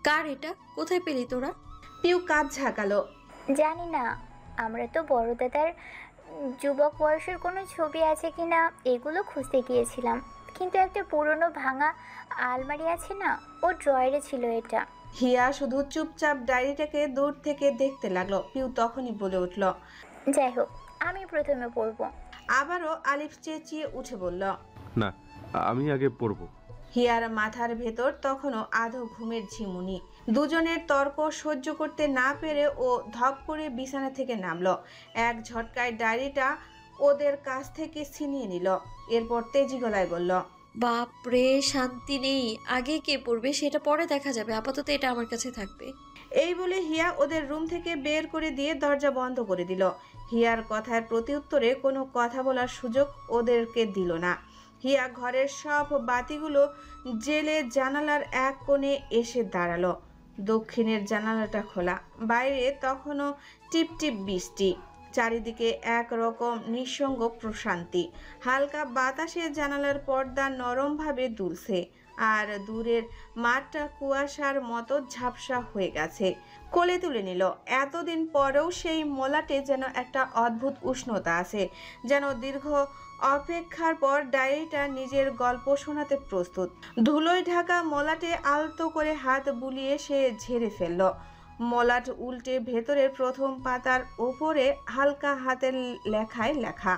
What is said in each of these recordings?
কার এটা? কোথায় পেলি তোরা? পিউ কাঁধ ঝাঁকালো। জানি না, আমরা তো বড় দাদার যুবক বয়সের কোনো ছবি আছে কিনা এগুলো খুঁজতে গিয়েছিলাম, কিন্তু একটা পুরনো ভাঙা আলমারি আছে না, ও ড্রয়ারে ছিল এটা। হিয়া শুধু চুপচাপ ডায়েরিটাকে দূর থেকে দেখতে লাগলো। পিউ তখনই বলে উঠল, যাই হোক, আমি প্রথমে পড়বো। আবারও আলিফ চেঁচিয়ে উঠে বলল, না, আমি আগে পড়ব। হিয়ার মাথার ভেতর তখনও আধো ঘুমের ঝিমুনি। দুজনের তর্ক সহ্য করতে না পেরে ও ধপ করে বিছানা থেকে নামলো। এক ঝটকায় ডায়েরিটা ওদের কাছ থেকে ছিনিয়ে নিল। এরপর তেজি গলায় বলল, বাপরে, শান্তি নেই। আগে কে পড়বে সেটা পরে দেখা যাবে, আপাতত এটা আমার কাছে থাকবে। এই বলে হিয়া ওদের রুম থেকে বের করে দিয়ে দরজা বন্ধ করে দিল। হিয়ার কথার প্রতিউত্তরে কোনো কথা বলার সুযোগ ওদেরকে দিল না। হিয়া ঘরের সব বাতিগুলো জেলে জানালার এক কোণে এসে দাঁড়ালো। দক্ষিণের জানালাটা খোলা, বাইরে তখনও টিপটিপ বৃষ্টি, চারিদিকে একরকম নিঃসঙ্গ প্রশান্তি। হালকা বাতাসে জানালার পর্দা নরমভাবে দুলছে, আর দূরের মাঠটা কুয়াশার মতো ঝাপসা হয়ে গেছে। কোলে তুলে নিল। এতদিন পরেও সেই মোলাটে যেন একটা অদ্ভুত উষ্ণতা আছে, যেন দীর্ঘ অপেক্ষার পর ডায়েরিটা নিজের গল্প শোনাতে প্রস্তুত। ধুলোয় ঢাকা মোলাটে আলতো করে হাত বুলিয়ে সে ঝেড়ে ফেলল। মলাট উল্টে ভেতরের প্রথম পাতার ওপরে হালকা হাতের লেখায় লেখা,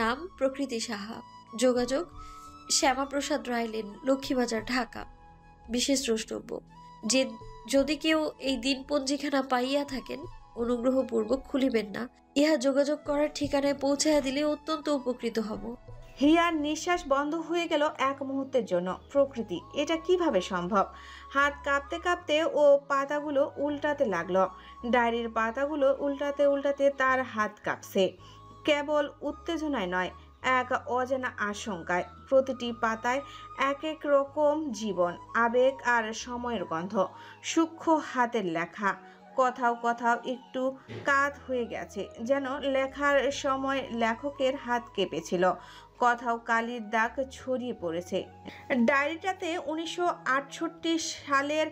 নাম প্রকৃতি সাহা, যোগাযোগ শ্যামাপ্রসাদ রায় লেন, লক্ষ্মীবাজার, ঢাকা। বিশেষ দ্রষ্টব্য, যে যদি কেউ এই দিনপঞ্জিখানা পাইয়া থাকেন, অনুগ্রহপূর্বক খুলিবেন না। ইহা যোগাযোগ করার ঠিকানায় পৌঁছাইয়া দিলে অত্যন্ত উপকৃত হব। হিয়ার নিঃশ্বাস বন্ধ হয়ে গেল এক মুহূর্তের জন্য। প্রকৃতি, এটা কিভাবে সম্ভব? হাত কাঁপতে কাঁপতে ও পাতাগুলো উল্টাতে লাগলো। ডায়েরির পাতাগুলো উল্টাতে উল্টাতে তার হাত কাঁপছে, কেবল উত্তেজনায় নয়, এক অজানা আশঙ্কায়। প্রতিটি পাতায় এক এক রকম জীবন, আবেগ আর সময়ের গন্ধ। সূক্ষ্ম হাতের লেখা, কোথাও কোথাও একটু কাত হয়ে গেছে, যেন লেখার সময় লেখকের হাত কেঁপেছিল। কোথাও কালির দাগ ছড়িয়ে পড়েছে। ডায়েরিটাতে 1968 সালের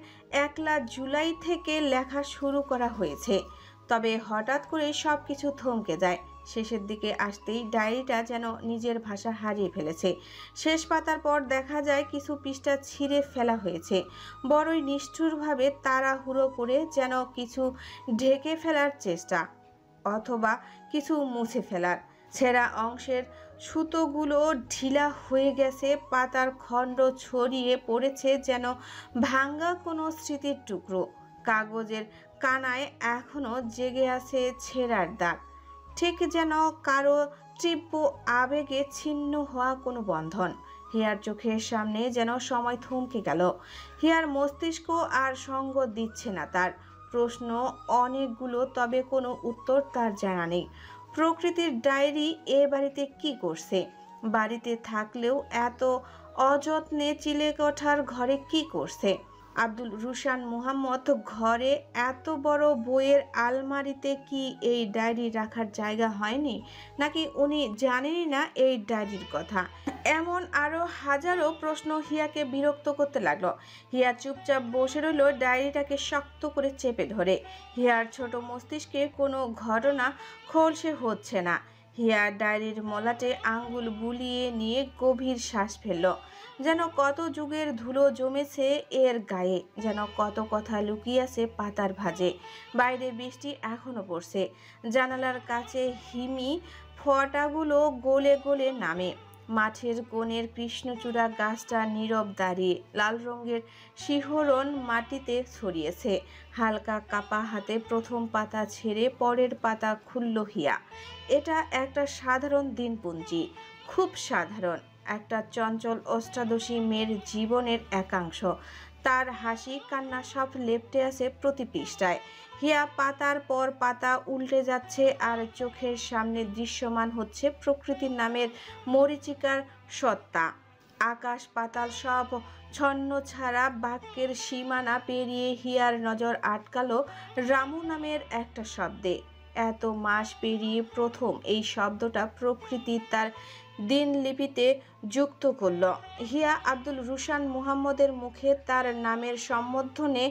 1 জুলাই থেকে লেখা শুরু করা হয়েছে। তবে হঠাৎ করে সব কিছু থমকে যায়। শেষের দিকে আসতেই ডায়েরিটা যেন নিজের ভাষা হারিয়ে ফেলেছে। শেষ পাতার পর দেখা যায় কিছু পৃষ্ঠা ছিঁড়ে ফেলা হয়েছে, বড়ই নিষ্ঠুরভাবে, তাড়াহুড়ো করে, যেন কিছু ঢেকে ফেলার চেষ্টা, অথবা কিছু মুছে ফেলার। ছেঁড়া অংশের সুতোগুলো ঢিলা হয়ে গেছে, পাতার খণ্ড ছড়িয়ে পড়েছে যেন ভাঙ্গা কোনো স্মৃতির টুকরো। কাগজের কানায় এখনো জেগে আছে ছেঁড়ার দাগ, ঠিক যেন কারো তীব্র আবেগে ছিন্ন হওয়া কোনো বন্ধন। হিয়ার চোখের সামনে যেন সময় থমকে গেল। হিয়ার মস্তিষ্ক আর সঙ্গ দিচ্ছে না তার। প্রশ্ন অনেকগুলো, তবে কোনো উত্তর তার জানা নেই। প্রকৃতির ডায়েরি এ বাড়িতে কি করছে? বাড়িতে থাকলেও এত অযত্নে চিলেকোঠার ঘরে কি করছে? আব্দুল রুশান মুহাম্মদ ঘরে এত বড় বইয়ের আলমারিতে কি এই ডায়েরি রাখার জায়গা হয়নি, নাকি উনি জানেনই না এই ডায়েরির কথা? এমন আরো হাজারো প্রশ্ন হিয়াকে বিরক্ত করতে লাগলো। হিয়া চুপচাপ বসে রইল, ডায়েরিটাকে শক্ত করে চেপে ধরে। হিয়ার ছোট মস্তিষ্কে কোনো ঘটনা খোলসে হচ্ছে না। হিয়া ডায়েরির মলাটে আঙ্গুল বুলিয়ে নিয়ে গভীর শ্বাস ফেলল। যেন কত যুগের ধুলো জমেছে এর গায়ে, যেন কত কথা লুকিয়ে আছে পাতার ভাঁজে। বাইরে বৃষ্টি এখনো পড়ছে, জানালার কাছে হিমি ফোঁটাগুলো গলে গলে নামে। মাঠের কোণের কৃষ্ণচূড়া গাছটা নীরব দাঁড়িয়ে, লাল রঙের শিহরণ মাটিতে ছড়িয়েছে। হালকা কাপা হাতে প্রথম পাতা ছেড়ে পরের পাতা খুলল হিয়া। এটা একটা সাধারণ দিনপঞ্জি, খুব সাধারণ। একটা চঞ্চল অষ্টাদশী মেয়ের জীবনের একাংশ। তার হাসি কান্না সব লেপ্টে আছে প্রতি পৃষ্ঠায়। হিয়া পাতার পর পাতা উল্টে যাচ্ছে, আর চোখের সামনে দৃশ্যমান হচ্ছে প্রকৃতির নামের মরীচিকার সত্তা। আকাশ পাতাল সব ছন্ন ছাড়া বাক্যের সীমানা পেরিয়ে হিয়ার নজর আটকালো রামু নামের একটা শব্দে। এত মাস পেরিয়ে প্রথম এই শব্দটা প্রকৃতি তার দিনলিপিতে যুক্ত করল। হিয়া আব্দুল রুশান মুহাম্মদের মুখে তার নামের সম্বোধনে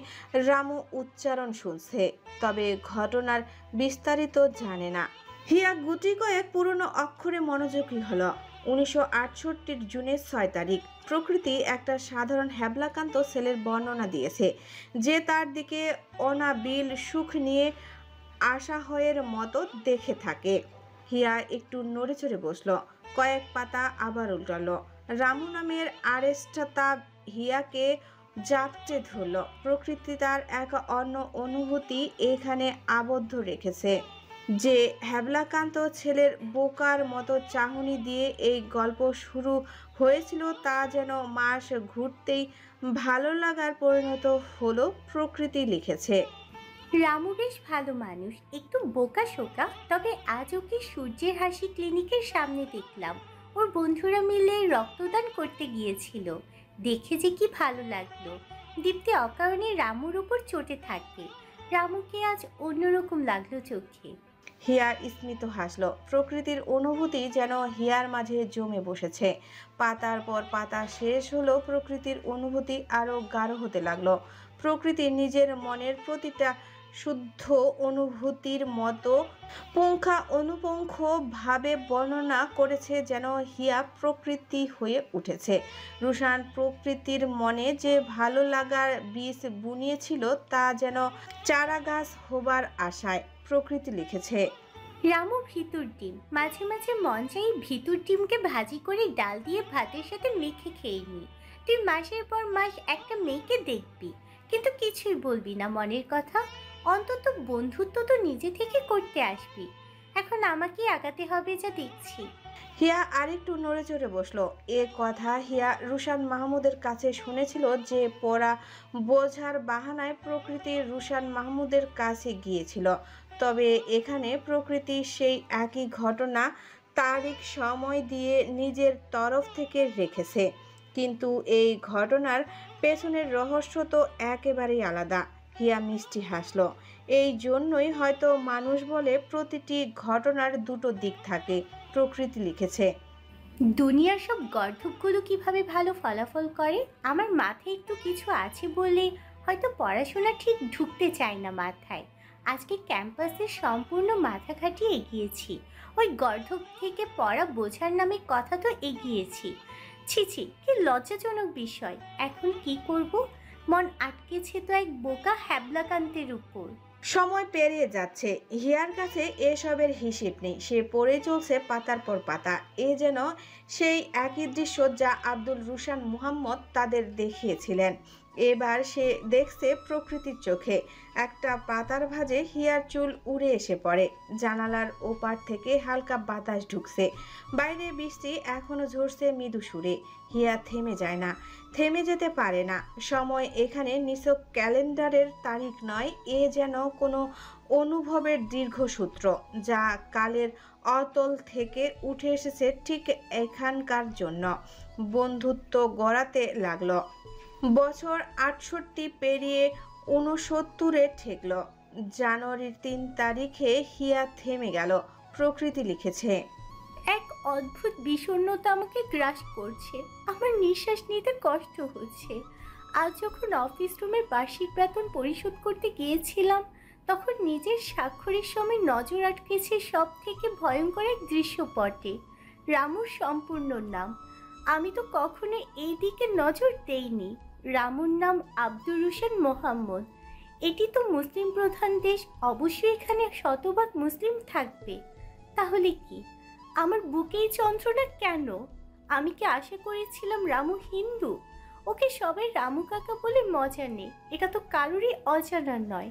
রামু উচ্চারণ শুনছে, তবে ঘটনার বিস্তারিত জানে না। হিয়া গুটি কয়েক পুরনো অক্ষরে মনোযোগী হলো। 1968 জুনের 6 তারিখ প্রকৃতি একটা সাধারণ হ্যাবলাকান্ত ছেলের বর্ণনা দিয়েছে, যে তার দিকে অনাবিল সুখ নিয়ে আশাহয়ের মতো দেখে থাকে। হিয়া একটু নড়ে চড়ে বসলো, কয়েক পাতা আবার উল্টালো। রামু নামের আরেকটা হিয়াকে জাপটে ধরল। প্রকৃতি তার এক অন্য অনুভূতি এখানে আবদ্ধ রেখেছে। যে হ্যাবলাকান্ত ছেলের বোকার মতো চাহনি দিয়ে এই গল্প শুরু হয়েছিল, তা যেন মাস ঘুরতেই ভালো লাগার পরিণত হলো। প্রকৃতি লিখেছে, রামু বেশ ভালো মানুষ, একটু বোকা শোকা, তবে আজ ওকে সূর্যের হাসি ক্লিনিকের সামনে দেখলাম। ওর বন্ধুরা মিলে রক্তদান করতে গিয়েছিল, দেখে যে কি ভালো লাগলো। দীপ্তি অকারণে রামুর উপর চটে থাকে, রামুকে আজ অন্যরকম লাগলো চোখে। হিয়া স্মিত হাসল। প্রকৃতির অনুভূতি যেন হিয়ার মাঝে জমে বসেছে। পাতার পর পাতা শেষ হলো, প্রকৃতির অনুভূতি আরো গাঢ় হতে লাগলো। প্রকৃতি নিজের মনের প্রতিটা শুদ্ধ অনুভূতির মতো পুঙ্খানুপুঙ্খ ভাবে বর্ণনা করেছে, যেন হিয়া প্রকৃতি হয়ে উঠেছে। রুশান প্রকৃতির মনে যে ভালো লাগার বীজ বুনিয়েছিল, তা যেন চারা গাছ হবার আশায়। প্রকৃতি লিখেছে, রামু ভিতর ডিম, মাঝে মাঝে মন চাই ভিতর ডিমকে ভাজি করে ডাল দিয়ে ভাতের সাথে মেখে খেয়ে নি। তুই মাসের পর মাস একটা মেয়েকে দেখবি, কিন্তু কিছুই বলবি না মনের কথা। অন্তত বন্ধুত্ব তো নিজে থেকে করতে আসবি। এখন আমাকেই আগাতে হবে যা দেখছি। হিয়া আরেকটু নড়ে চড়ে বসলো। এ কথা হিয়া রুশান মাহমুদের কাছে শুনেছিল, যে পড়া বোঝার বাহানায় প্রকৃতি রুশান মাহমুদের কাছে গিয়েছিল। তবে এখানে প্রকৃতি সেই একই ঘটনা তারিখ সময় দিয়ে নিজের তরফ থেকে রেখেছে, কিন্তু এই ঘটনার পেছনের রহস্য তো একেবারেই আলাদা। হিয়া মিষ্টি হাসলো। এই জন্যই হয়তো মানুষ বলে প্রতিটি ঘটনার দুটো দিক থাকে। প্রকৃতি লিখেছে, দুনিয়ার সব গর্ধবগুলো কিভাবে ভালো ফলাফল করে, আমার মাথায় একটু কিছু আছে বলে হয়তো পড়াশোনা ঠিক ঢুকতে চায় না মাথায়। আজকে ক্যাম্পাসে সম্পূর্ণ মাথা খাটিয়ে এগিয়েছি, ওই গর্ধব থেকে পড়া বোঝার নামে কথা তো এগিয়েছি। ছি, কি লজ্জাজনক বিষয়। এখন কি করব? মন আটকেছে তো এক বোকা হ্যাবলাকান্তের উপর। সময় পেরিয়ে যাচ্ছে, হিয়ার কাছে এসবের হিসেব নেই। সে পড়ে চলছে পাতার পর পাতা। এ যেন সেই একই দৃশ্য যা আব্দুল রুশান মুহাম্মদ তাদের দেখিয়েছিলেন। এবার সে দেখছে প্রকৃতির চোখে। একটা পাতার ভাঁজে হিয়ার চুল উড়ে এসে পড়ে। জানালার ওপার থেকে হালকা বাতাস ঢুকছে। বাইরে বৃষ্টি এখনো ঝরছে মৃদু সুরে। হিয়া থেমে যায় না, থেমে যেতে পারে না। সময় এখানে নিছক ক্যালেন্ডারের তারিখ নয়, এ যেন কোনো অনুভবের দীর্ঘসূত্র, যা কালের অতল থেকে উঠে এসেছে ঠিক এখানকার জন্য বন্ধুত্ব গড়াতে লাগলো। বছর 68 পেরিয়ে 69-এ ঠেকল। জানুয়ারির 3 তারিখে হিয়া থেমে গেল। প্রকৃতি লিখেছে, এক অদ্ভুত বিষণ্ণতা আমাকে গ্রাস করছে, আমার নিঃশ্বাস নিতে কষ্ট হচ্ছে। আজ যখন অফিস রুমের বার্ষিক বেতন পরিশোধ করতে গিয়েছিলাম, তখন নিজের স্বাক্ষরের সময় নজর আটকেছে সব থেকে ভয়ঙ্কর এক দৃশ্যপটে, রামুর সম্পূর্ণ নাম। আমি তো কখনো এই দিকে নজর দেইনি। রামুর নাম আব্দুর রুশান মোহাম্মদ। এটি তো মুসলিম প্রধান দেশ, অবশ্যই এখানে শতভাগ মুসলিম থাকবে। তাহলে কি আমার বুকেই যন্ত্রণা কেন? আমি কি আশা করেছিলাম রামু হিন্দু? ওকে সবাই রামু কাকা বলে মজা নেই, এটা তো কারোরই অজানা নয়।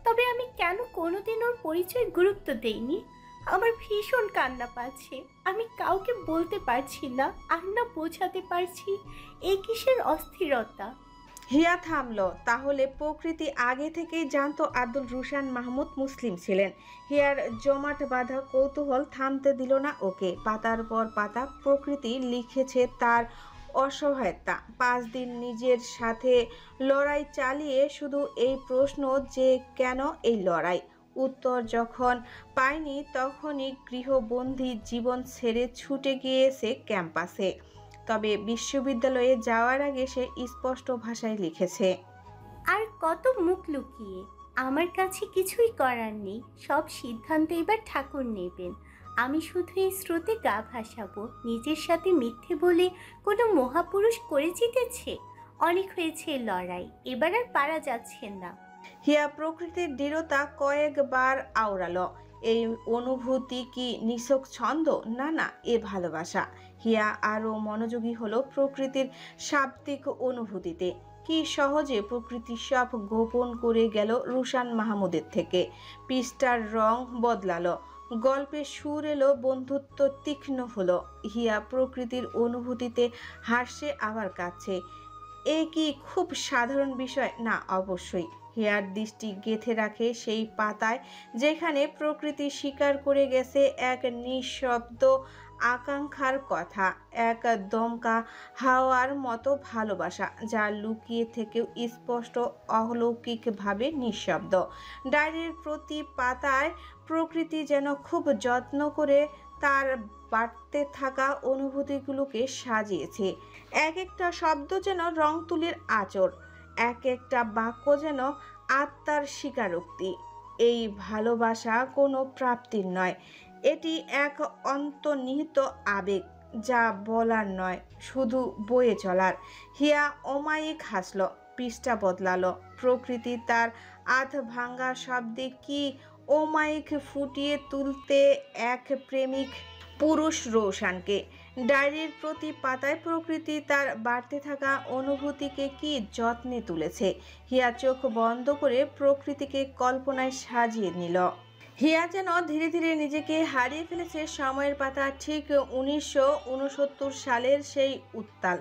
তবে আমি কেন কোনোদিন ওর পরিচয় গুরুত্ব দেইনি? আমার ভীষণ কান্না পাচ্ছে, আমি কাউকে বলতে পারছি না, আর না বোঝাতে পারছি এই কিসের অস্থিরতা। হিয়া থামলো। তাহলে প্রকৃতি আগে থেকেই জানতো আব্দুল রুশান মাহমুদ মুসলিম ছিলেন। হিয়ার জমাট বাঁধা কৌতূহল থামতে দিল না ওকে। পাতার পর পাতা প্রকৃতি লিখেছে তার অসহায়তা। 5 দিন নিজের সাথে লড়াই চালিয়ে শুধু এই প্রশ্ন যে কেন এই লড়াই, উত্তর যখন পায়নি তখনই গৃহবন্দী জীবন ছেড়ে ছুটে গিয়েছে ক্যাম্পাসে। তবে বিশ্ববিদ্যালয়ে যাওয়ার আগে সে স্পষ্ট ভাষায় লিখেছে, আর কত মুখ লুকিয়ে? আমার কাছে কিছুই করার নেই, সব সিদ্ধান্ত এবার ঠাকুর নেবেন। আমি শুধু এই স্রোতে গা ভাসাবো। নিজের সাথে মিথ্যে বলে কোনো মহাপুরুষ করে জিতেছে। অনেক হয়েছে এই লড়াই, এবার আর পারা যাচ্ছে না। হিয়া প্রকৃতির দৃঢ়তা কয়েকবার আওড়ালো। এই অনুভূতি কি নিছক ছন্দ? না না, এ ভালোবাসা। হিয়া আরো মনোযোগী হলো প্রকৃতির শাব্দিক অনুভূতিতে। কি সহজে প্রকৃতি সব গোপন করে গেল রুশান মাহমুদের থেকে। পৃষ্ঠার রং বদলালো, গল্পের সুর এলো, বন্ধুত্ব তীক্ষ্ণ হলো। হিয়া প্রকৃতির অনুভূতিতে হাসছে আবার কাঁদছে। এ কি খুব সাধারণ বিষয়? না, অবশ্যই। হিয়ার দৃষ্টি গেঁথে রাখে সেই পাতায়, যেখানে প্রকৃতি স্বীকার করে গেছে এক নিঃশব্দ আকাঙ্ক্ষার কথা, এক দমকা হাওয়ার মতো ভালোবাসা, যা লুকিয়ে থেকেও স্পষ্ট, অলৌকিকভাবে নিঃশব্দ। ডায়েরির প্রতি পাতায় প্রকৃতি যেন খুব যত্ন করে তার বাড়তে থাকা অনুভূতিগুলোকে সাজিয়েছে। এক একটা শব্দ যেন রং তুলির আঁচড়, এক একটা বাক্য যেন আত্মার স্বীকারোক্তি। এই ভালোবাসা কোনো প্রাপ্তির নয়, এটি এক অন্তর্নিহিত আবেগ, যা বলার নয়, শুধু বয়ে চলার। হিয়া অমায়িক হাসল, পৃষ্ঠা বদলালো। প্রকৃতি তার আধ ভাঙ্গা শব্দে কি অমায়িক ফুটিয়ে তুলতে এক প্রেমিক পুরুষ রোশানকে। ডায়েরির প্রতি পাতায় প্রকৃতি তার বাড়তে থাকা অনুভূতিকে কি যত্নে তুলেছে। হিয়া চোখ বন্ধ করে প্রকৃতিকে কল্পনায় সাজিয়ে নিল। হিয়া যেন ধীরে ধীরে নিজেকে হারিয়ে ফেলেছে সময়ের পাতা ঠিক 1969 সালের সেই উত্তাল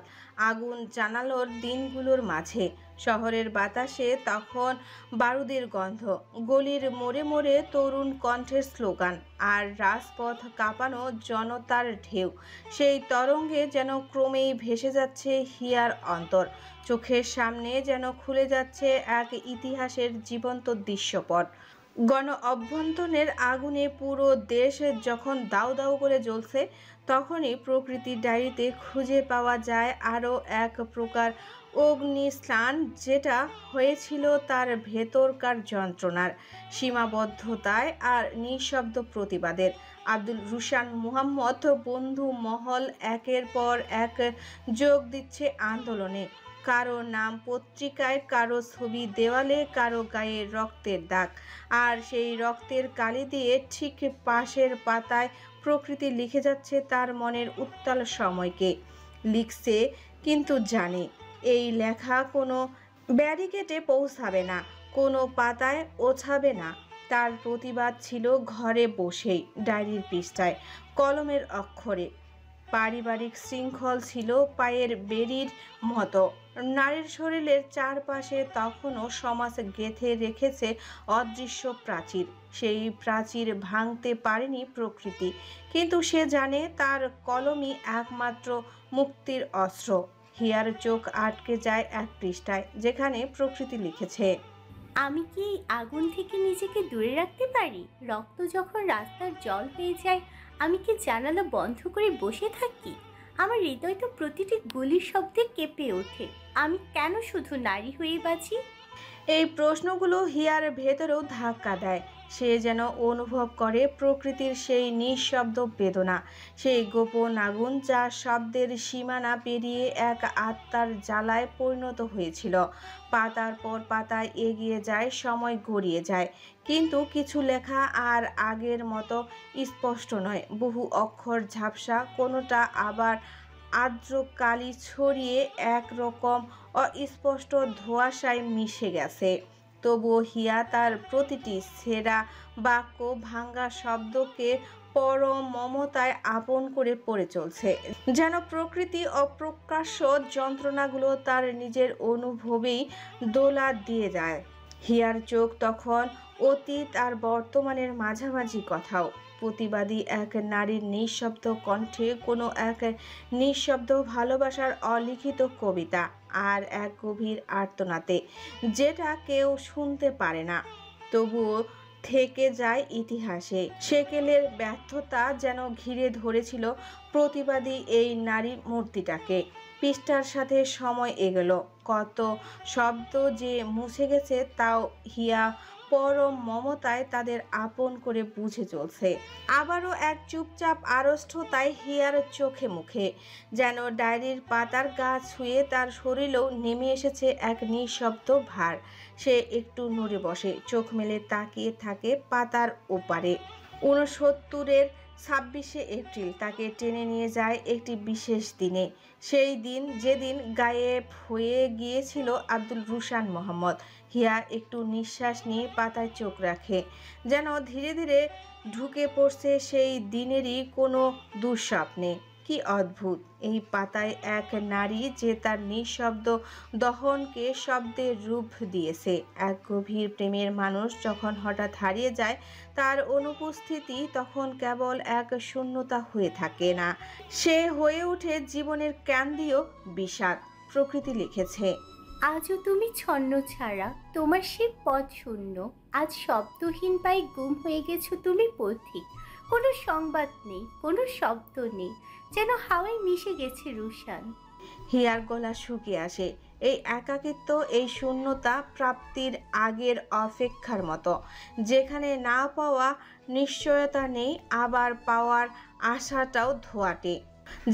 আগুন জানালোর দিনগুলোর মাঝে। শহরের বাতাসে তখন বারুদের গন্ধ, গলির মোড়ে মোড়ে তরুণ কণ্ঠের স্লোগান, আর রাজপথ কাঁপানো জনতার ঢেউ। সেই তরঙ্গে যেন ক্রমেই ভেসে যাচ্ছে হিয়ার অন্তর। চোখের সামনে যেন খুলে যাচ্ছে এক ইতিহাসের জীবন্ত দৃশ্যপট। গণ অভ্যন্তরের আগুনে পুরো দেশ যখন দাউ দাউ করে জ্বলছে, তখনই প্রকৃতির ডায়েরিতে খুঁজে পাওয়া যায় আরও এক প্রকার অগ্নিস্নান, যেটা হয়েছিল তার ভেতরকার যন্ত্রণার, সীমাবদ্ধতায় আর নিঃশব্দ প্রতিবাদের। আব্দুল রুশান মুহাম্মদ বন্ধু মহল একের পর এক যোগ দিচ্ছে আন্দোলনে। কারো নাম পত্রিকায়, কারো ছবি দেওয়ালে, কারো গায়ে রক্তের দাগ। আর সেই রক্তের কালি দিয়ে ঠিক পাশের পাতায় প্রকৃতি লিখে যাচ্ছে তার মনের উত্তাল সময়কে। লিখছে, কিন্তু জানে এই লেখা কোনো ব্যারিকেডে পৌঁছাবে না, কোনো পাতায় ওছাবে না। তার প্রতিবাদ ছিল ঘরে বসেই, ডায়েরির পৃষ্ঠায়, কলমের অক্ষরে। পারিবারিক শৃঙ্খল ছিল পায়ের বেড়ির মতো। নারীর শরীরের চারপাশে তখনও সমাজ গেঁথে রেখেছে অদৃশ্য প্রাচীর। সেই প্রাচীর ভাঙতে পারেনি প্রকৃতি, কিন্তু সে জানে তার কলমই একমাত্র মুক্তির অস্ত্র। হিয়ার চোখ আটকে যায় এক পৃষ্ঠায়, যেখানে প্রকৃতি লিখেছে, আমি কি এই আগুন থেকে নিজেকে দূরে রাখতে পারি? রক্ত যখন রাস্তার জল হয়ে যায়, আমি কি জানালা বন্ধ করে বসে থাকি? আমার হৃদয় তো প্রতিটি গুলির শব্দে কেঁপে ওঠে। আমি কেন শুধু নারী হয়ে বাঁচি? এই প্রশ্নগুলো হিয়ার ভেতরেও ধাক্কা দেয়। সে যেন অনুভব করে প্রকৃতির সেই নিঃশব্দ বেদনা, সেই গোপন আগুন যা শব্দের সীমানা পেরিয়ে এক আত্মার জ্বালায় পরিণত হয়েছিল। পাতার পর পাতায় এগিয়ে যায়, সময় গড়িয়ে যায়, কিন্তু কিছু লেখা আর আগের মতো স্পষ্ট নয়। বহু অক্ষর ঝাপসা, কোনোটা আবার আর্দ্র কালি ছড়িয়ে একরকম অস্পষ্ট ধোঁয়াশায় মিশে গেছে। তবুও হিয়া তার প্রতিটি ছেঁড়া বাক্য, ভাঙ্গা শব্দকে পরম মমতায় আপন করে পড়ে চলছে, যেন প্রকৃতি অপ্রকাশ্য যন্ত্রণাগুলো তার নিজের অনুভবেই দোলা দিয়ে যায়। হিয়ার চোখ তখন অতীত আর বর্তমানের মাঝামাঝি কোথাও। প্রতিবাদী এক নারীর নিঃশব্দ কণ্ঠে, কোনো এক নিঃশব্দ ভালোবাসার অলিখিত কবিতা, আর এক গভীর আর্তনাদে, যেটা কেউ শুনতে পারে না, তবুও থেকে যায় ইতিহাসে। সেকেলের ব্যর্থতা যেন ঘিরে ধরেছিল প্রতিবাদী এই নারী মূর্তিটাকে। পৃষ্ঠার সাথে সময় এগোলো, কত শব্দ যে মুছে গেছে তাও হিয়া পরম মমতায় তাদের আপন করে বুঝে চলছে। আবারও এক চুপচাপ আড়ষ্ঠতায় হিয়ার চোখে মুখে, যেন ডায়েরির পাতার গা ছুঁয়ে তার শরীরেও নেমে এসেছে এক নিঃশব্দ ভার। সে একটু নড়ে বসে, চোখ মেলে তাকিয়ে থাকে পাতার ওপারে। 69-এর 26শে এপ্রিল তাকে টেনে নিয়ে যায় একটি বিশেষ দিনে। সেই দিন যেদিন গায়েব হয়ে গিয়েছিল আব্দুল রুশান মোহাম্মদ। হিয়া একটু নিঃশ্বাস নিয়ে পাতায় চোখ রাখে, যেন ধীরে ধীরে ঢুকে পড়ছে সেই দিনেরই কোনো দুঃস্বপ্নে। কি অদ্ভুত এই পাতায় এক নারী যে তার নিঃশব্দ দহনকে শব্দের রূপ দিয়েছে। এক গভীর প্রেমের মানুষ যখন হঠাৎ হারিয়ে যায়, তার অনুপস্থিতি তখন কেবল এক শূন্যতা হয়ে থাকে না, সে হয়ে ওঠে জীবনের ক্যান্দিও বিষাদ। প্রকৃতি লিখেছে, আজও তুমি ছন্ন ছাড়া, তোমার সে পথ শূন্য। আজ শব্দহীন পায়ে গুম হয়ে গেছো তুমি পথিক। কোনো সংবাদ নেই, কোনো শব্দ নেই, যেন হাওয়ায় মিশে গেছে রুশান। হিয়ার গলা শুকিয়ে আসে। এই একাকিত্ব, এই শূন্যতা প্রাপ্তির আগের অপেক্ষার মতো, যেখানে না পাওয়া নিশ্চয়তা নেই, আবার পাওয়ার আশাটাও ধোয়াটে,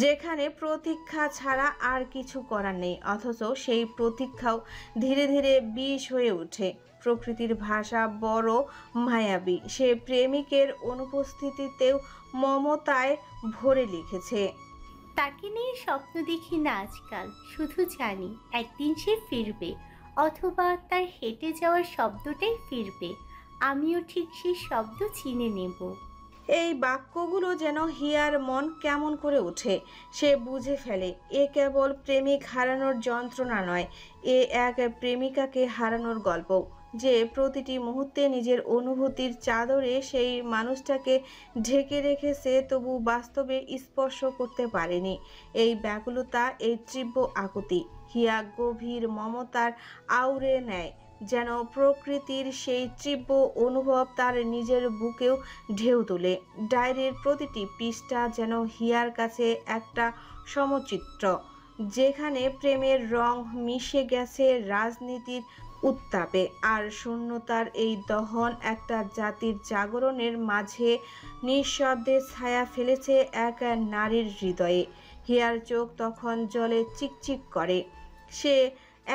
যেখানে প্রতীক্ষা ছাড়া আর কিছু করার নেই, অথচ সেই প্রতীক্ষাও ধীরে ধীরে বিষ হয়ে ওঠে। প্রকৃতির ভাষা বড় মায়াবী, সে প্রেমিকের অনুপস্থিতিতেও মমতায় ভরে লিখেছে। তাকে নিয়ে স্বপ্ন দেখি না আজকাল, শুধু জানি একদিন সে ফিরবে, অথবা তার হেঁটে যাওয়ার শব্দটাই ফিরবে। আমিও ঠিক সেই শব্দ চিনে নেব। এই বাক্যগুলো যেন হিয়ার মন কেমন করে ওঠে। সে বুঝে ফেলে এ কেবল প্রেমিক হারানোর যন্ত্রণা নয়, এ এক প্রেমিকাকে হারানোর গল্প, যে প্রতিটি মুহূর্তে নিজের অনুভূতির চাদরে সেই মানুষটাকে ঢেকে রেখেছে, তবু বাস্তবে স্পর্শ করতে পারেনি। এই ব্যাকুলতা, এই তীব্র আকুতি হিয়া গভীর মমতার আউড়ে নেয়, যেন প্রকৃতির সেই তীব্র অনুভব তার নিজের বুকেও ঢেউ তোলে। ডায়েরির প্রতিটি পৃষ্ঠা যেন হিয়ার কাছে একটা সমচিত্র, যেখানে প্রেমের রং মিশে গেছে রাজনীতির উত্তাপে, আর শূন্যতার এই দহন একটা জাতির জাগরণের মাঝে নিঃশব্দে ছায়া ফেলেছে এক নারীর হৃদয়ে। হিয়ার চোখ তখন জলে চিকচিক করে। সে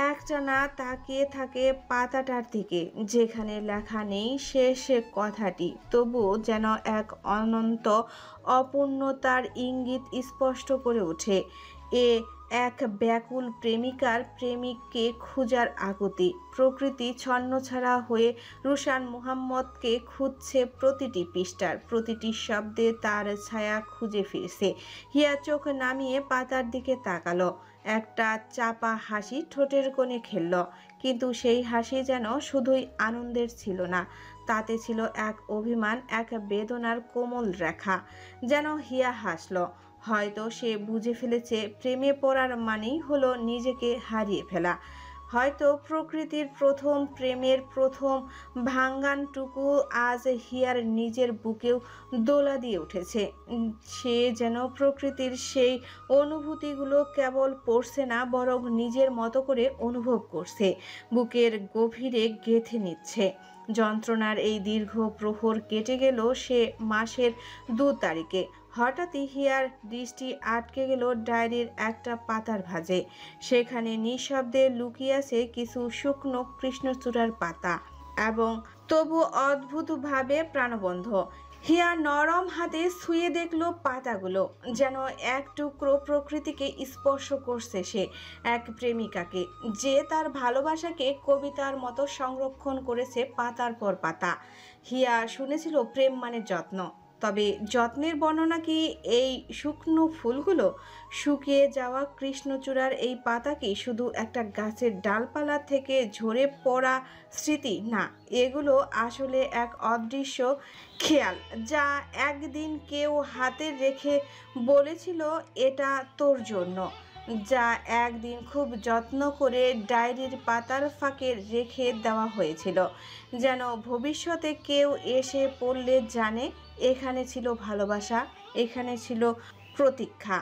একটানা তাকিয়ে থাকে পাতাটার দিকে, যেখানে লেখা নেই শেষ কথাটি, তবুও যেন এক অনন্ত অপূর্ণতার ইঙ্গিত স্পষ্ট করে ওঠে। এ এক ব্যাকুল প্রেমিকার প্রেমিককে খুঁজার আকুতি। প্রকৃতি ছন্নছাড়া হয়ে রুশান মুহাম্মদকে খুঁজছে প্রতিটি পৃষ্ঠার, প্রতিটি শব্দে তার ছায়া খুঁজে ফিরছে। হিয়া চোখ নামিয়ে পাতার দিকে তাকালো। একটা চাপা হাসি ঠোঁটের কোণে খেলল, কিন্তু সেই হাসি যেন শুধুই আনন্দের ছিল না, তাতে ছিল এক অভিমান, এক বেদনার কোমল রেখা। যেন হিয়া হাসল, হয়তো সে বুঝে ফেলেছে প্রেমে পড়ার মানেই হলো নিজেকে হারিয়ে ফেলা। হয়তো প্রকৃতির প্রথম প্রেমের প্রথম ভাঙ্গানটুকু আজ হিয়ার নিজের বুকেও দোলা দিয়ে উঠেছে। সে যেন প্রকৃতির সেই অনুভূতিগুলো কেবল পড়ছে না, বরং নিজের মতো করে অনুভব করছে, বুকের গভীরে গেঁথে নিচ্ছে। যন্ত্রণার এই দীর্ঘ প্রহর কেটে গেল সে মাসের 2 তারিখে। হঠাৎই হিয়ার দৃষ্টি আটকে গেল ডায়েরির একটা পাতার ভাঁজে। সেখানে নিঃশব্দে লুকিয়ে আছে কিছু শুকনো কৃষ্ণচূড়ার পাতা, এবং তবু অদ্ভুতভাবে প্রাণবন্ধ। হিয়া নরম হাতে ছুঁয়ে দেখল পাতাগুলো, যেন এক টুকরো প্রকৃতিকে স্পর্শ করছে সে, এক প্রেমিকাকে, যে তার ভালোবাসাকে কবিতার মতো সংরক্ষণ করেছে পাতার পর পাতা। হিয়া শুনেছিল প্রেম মানে যত্ন, তবে যত্নের বর্ণনা কি এই শুকনো ফুলগুলো? শুকিয়ে যাওয়া কৃষ্ণচূড়ার এই পাতা কি শুধু একটা গাছের ডালপালা থেকে ঝরে পড়া স্মৃতি? না, এগুলো আসলে এক অদৃশ্য খেয়াল, যা একদিন কেউ হাতে রেখে বলেছিল এটা তোর জন্য। যা একদিন খুব যত্ন করে ডায়েরির পাতার ফাঁকে রেখে দেওয়া হয়েছিল, যেন ভবিষ্যতে কেউ এসে পড়লে জানে এখানে ছিল ভালোবাসা, এখানে ছিল প্রতীক্ষা,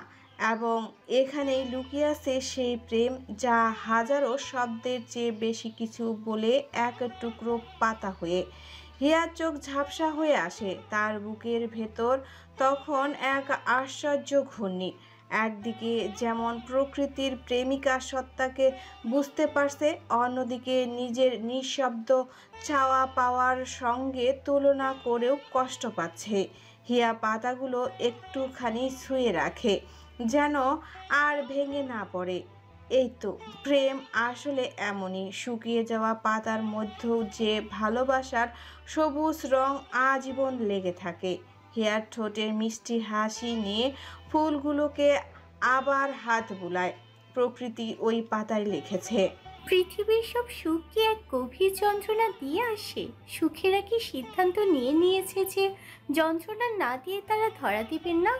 এবং এখানেই লুকিয়ে আছে সেই প্রেম যা হাজারো শব্দের চেয়ে বেশি কিছু বলে এক টুকরো পাতা হয়ে। হিয়ার চোখ ঝাপসা হয়ে আসে, তার বুকের ভেতর তখন এক আশ্চর্য ঘূর্ণি। একদিকে যেমন প্রকৃতির প্রেমিকা সত্তাকে বুঝতে পারছে, অন্যদিকে নিজের নিঃশব্দ চাওয়া পাওয়ার সঙ্গে তুলনা করেও কষ্ট পাচ্ছে। হিয়া পাতাগুলো একটুখানি ছুঁয়ে রাখে, যেন আর ভেঙে না পড়ে। এই তো প্রেম আসলে এমনই, শুকিয়ে যাওয়া পাতার মধ্যেও যে ভালোবাসার সবুজ রং আজীবন লেগে থাকে। হিয়ার ঠোঁটের মিষ্টি হাসি নিয়ে ফুলগুলোকে আবার হাত বুলায়। প্রকৃতি ওই পাতায় লিখেছে, পৃথিবীর সব সুখ কি এক গভীর যন্ত্রণা দিয়ে আসে? সুখেরা কি সিদ্ধান্ত নিয়েছে যে যন্ত্রণা না দিয়ে তারা ধরা দিবেন না?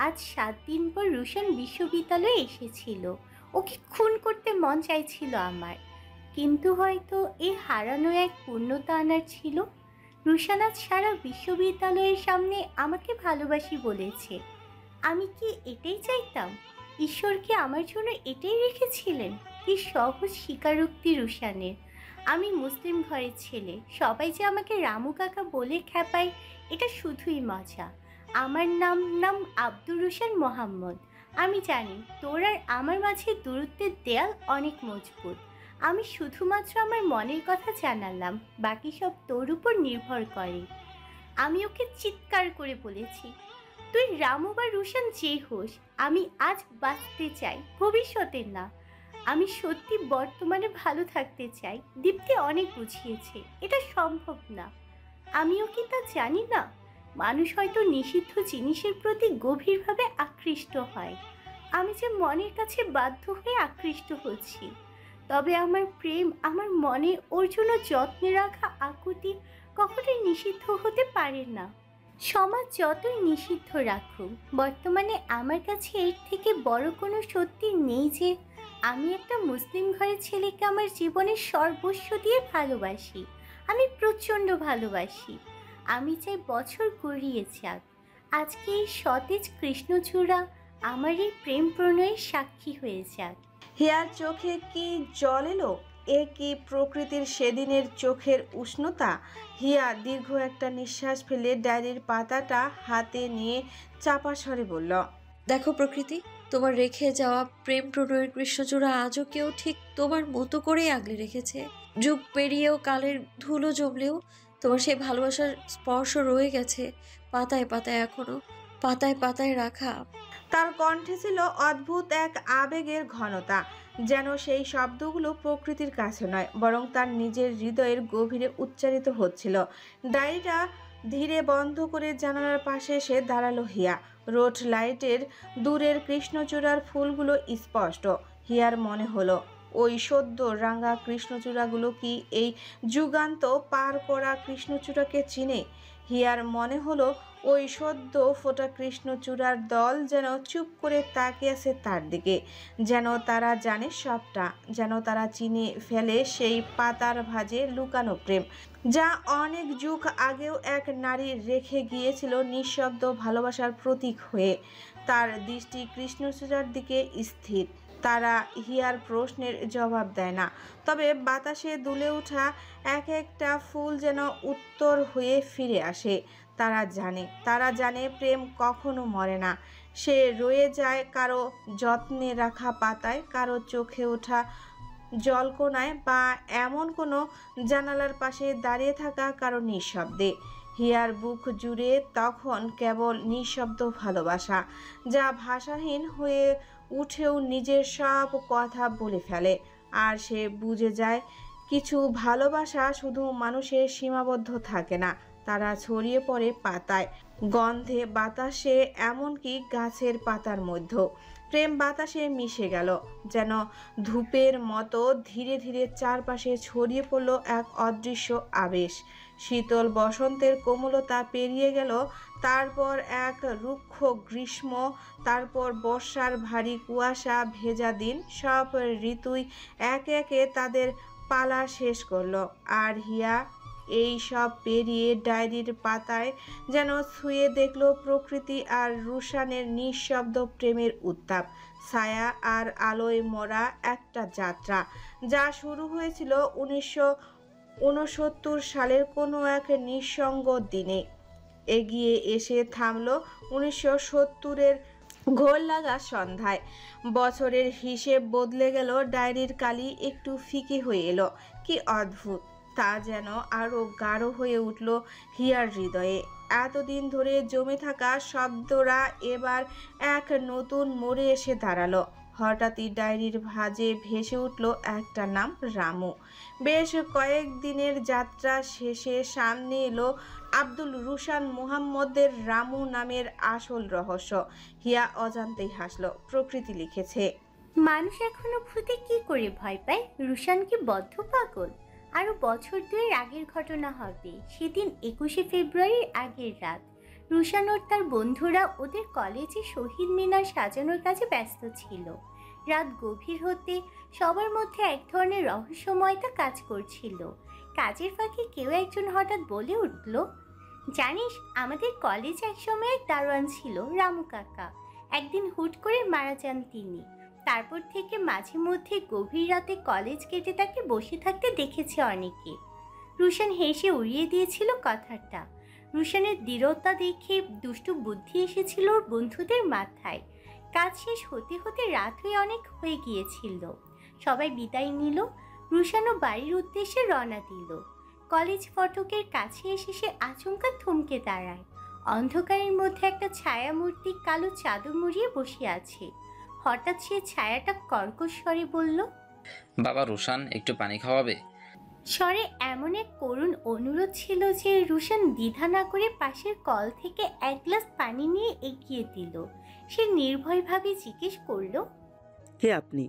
আজ 7 দিন পর রুশান বিশ্ববিদ্যালয়ে এসেছিল। ওকে খুন করতে মন চাইছিল আমার, কিন্তু হয়তো এই হারানো এক পূর্ণতা আনার ছিল। রুশান আজ সারা বিশ্ববিদ্যালয়ের সামনে আমাকে ভালোবাসি বলেছে। আমি কি এটাই চাইতাম? ঈশ্বর কি আমার জন্য এটাই রেখেছিলেন? কি সহজ স্বীকারোক্তি রুশানের! আমি মুসলিম ঘরের ছেলে, সবাই যে আমাকে রামু কাকা বলে খেপায়, এটা শুধুই মজা। আমার নাম আব্দুর রুশান মোহাম্মদ। আমি জানি তোর আর আমার মাঝে দূরত্বের দেয়াল অনেক মজবুত। আমি শুধুমাত্র আমার মনের কথা জানালাম, বাকি সব তোর উপর নির্ভর করে। আমি ওকে চিৎকার করে বলেছি, তুই রামু বা রুশান যে হোস, আমি আজ বাঁচতে চাই, ভবিষ্যতের না। আমি সত্যি বর্তমানে ভালো থাকতে চাই। দীপ্তি অনেক বুঝিয়েছে, এটা সম্ভব না। আমিও কি তা জানি না? মানুষ হয়তো নিষিদ্ধ জিনিসের প্রতি গভীরভাবে আকৃষ্ট হয়। আমি যে মনের কাছে বাধ্য হয়ে আকৃষ্ট হচ্ছি, তবে আমার প্রেম, আমার মনে ওর জন্য যত্নে রাখা আকুতি কখনোই নিষিদ্ধ হতে পারে না। সমাজ যতই নিষিদ্ধ রাখুক, বর্তমানে আমার কাছে এর থেকে বড় কোনো সত্যি নেই যে আমি একটা মুসলিম ঘরের ছেলেকে আমার জীবনের সর্বস্ব দিয়ে ভালোবাসি। আমি প্রচণ্ড ভালোবাসি। আমি চাই বছর গড়িয়ে যাক, আজকে এই সতেজ কৃষ্ণচূড়া আমার এই প্রেম প্রণয়ের সাক্ষী হয়ে যাক। হিয়ার চোখে কি জল এলো? এ কি প্রকৃতির সেদিনের চোখের উষ্ণতা? হিয়া দীর্ঘ একটা নিঃশ্বাস ফেলে ডায়েরির পাতাটা হাতে নিয়ে চাপা স্বরে বলল, দেখো প্রকৃতি, তোমার রেখে যাওয়া প্রেম প্রণয়ের কৃষ্ণচূড়া আজও কেউ ঠিক তোমার মতো করেই আগলে রেখেছে। যুগ পেরিয়েও, কালের ধুলো জমলেও তোমার সেই ভালোবাসার স্পর্শ রয়ে গেছে পাতায় পাতায়, এখনো পাতায় পাতায় রাখা। তার কণ্ঠে ছিল অদ্ভুত এক আবেগের ঘনতা, যেন সেই শব্দগুলো প্রকৃতির কাছে নয়, বরং তার নিজের হৃদয়ের গভীরে উচ্চারিত হচ্ছিল। ডায়েরিটা ধীরে বন্ধ করে জানালার পাশে এসে দাঁড়ালো হিয়া। রোড লাইটের দূরের কৃষ্ণচূড়ার ফুলগুলো স্পষ্ট। হিয়ার মনে হলো ওই সদ্য রাঙা কৃষ্ণচূড়াগুলো কি এই যুগান্ত পার করা কৃষ্ণচূড়াকে চিনে? হিয়ার মনে হলো ওই সদ্য ফোটা কৃষ্ণচূড়ার দল যেন চুপ করে তাকিয়ে আছে তার দিকে, যেন তারা জানে সবটা, যেন তারা চিনে ফেলে সেই পাতার ভাঁজে লুকানো প্রেম, যা অনেক যুগ আগেও এক নারী রেখে গিয়েছিল নিঃশব্দ ভালোবাসার প্রতীক হয়ে। তার দৃষ্টি কৃষ্ণচূড়ার দিকে স্থির। তারা হিয়ার প্রশ্নের জবাব দেয় না, তবে বাতাসে দুলে ওঠা এক একটা ফুল যেন উত্তর হয়ে ফিরে আসে। তারা জানে প্রেম কখনো মরে না, সে রয়ে যায় কারো যত্নে রাখা পাতায়, কারো চোখে ওঠা জলকোনায়, বা এমন কোনো জানালার পাশে দাঁড়িয়ে থাকা কারো নিঃশব্দে। হিয়ার বুক জুড়ে তখন কেবল নিঃশব্দ ভালোবাসা, যা ভাষাহীন হয়ে উঠেও নিজের সব কথা বলে ফেলে। আর সে বুঝে যায়, কিছু ভালোবাসা শুধু মানুষের সীমাবদ্ধ থাকে না, তারা ছড়িয়ে পড়ে পাতায়, গন্ধে বাতাসে, এমনকি গাছের পাতার মধ্যেও প্রেম বাতাসে মিশে গেল, যেন ধূপের মতো ধীরে ধীরে চারপাশে ছড়িয়ে পড়ল এক অদৃশ্য আবেশ। শীতল বসন্তের কোমলতা পেরিয়ে গেল, তারপর এক রুক্ষ গ্রীষ্ম, তারপর বর্ষার ভারী কুয়াশা ভেজা দিন। সব ঋতুই একে একে তাদের পালা শেষ করলো, আর হিয়া এই সব পেরিয়ে ডায়েরির পাতায় যেন ছুঁয়ে দেখল প্রকৃতি আর রুশানের নিঃশব্দ প্রেমের উত্তাপ। ছায়া আর আলোয় মোড়া একটা যাত্রা, যা শুরু হয়েছিল 1969 সালের কোনো এক নিঃসঙ্গ দিনে, এগিয়ে এসে থামল 1970-এর ঘোর লাগা সন্ধ্যায়। বছরের হিসেব বদলে গেল, ডায়েরির কালি একটু ফিকে হয়ে এলো। কি অদ্ভুত, তা যেন আরো গাঢ় হয়ে উঠল হিয়ার হৃদয়ে। এতদিন ধরে জমে থাকা শব্দরা এবার এক নতুন মোড়ে এসে দাঁড়ালো। হঠাৎই ডায়েরির ভাঁজে ভেসে উঠল একটা নাম, রামু। বেশ কয়েকদিনের যাত্রা শেষে সামনে এলো আব্দুল রুশান মুহাম্মদের রামু নামের আসল রহস্য। হিয়া অজান্তেই হাসল। প্রকৃতি লিখেছে, মানুষ এখনো ভূতে কি করে ভয় পায়? রুশান কি বদ্ধ পাগল? আরো বছর দুয়ের আগের ঘটনা হবে। সেদিন 21শে ফেব্রুয়ারির আগের রাত। রুশান ও তার বন্ধুরা ওদের কলেজে শহীদ মিনার সাজানোর কাজে ব্যস্ত ছিল। রাত গভীর হতে সবার মধ্যে এক ধরনের রহস্যময়তা কাজ করছিল। কাজের ফাঁকে কেউ একজন হঠাৎ বলে উঠল, জানিস, আমাদের কলেজে একসময় এক দারোয়ান ছিল, রামু কাকা। একদিন হুট করে মারা যান তিনি। তারপর থেকে মাঝে মধ্যে গভীর রাতে কলেজ গেটে তাকে বসে থাকতে দেখেছে অনেকে। রুশান হেসে উড়িয়ে দিয়েছিল কথাটা। রুশানের দৃঢ়তা দেখে দুষ্টু বুদ্ধি এসেছিল ওর বন্ধুদের মাথায়। কাজ শেষ হতে হতে রাত অনেক হয়ে গিয়েছিল। সবাই বিদায় নিল। রুশানও বাড়ির উদ্দেশ্যে রওনা দিল। কলেজ ফটকের কাছে এসে সে আচমকা থমকে দাঁড়ায়। অন্ধকারের মধ্যে একটা ছায়ামূর্তি কালো চাদর মুড়িয়ে বসে আছে। হঠাৎ সে ছায়াটা কর্কশ স্বরে বলল, বাবা রুশান, একটু পানি খাওয়াবে? স্বরে এমন এক করুণ অনুরোধ ছিল যে রুশান দ্বিধা না করে পাশের কল থেকে এক গ্লাস পানি নিয়ে এগিয়ে দিল। সে নির্ভয়ভাবে জিজ্ঞেস করল, কে আপনি?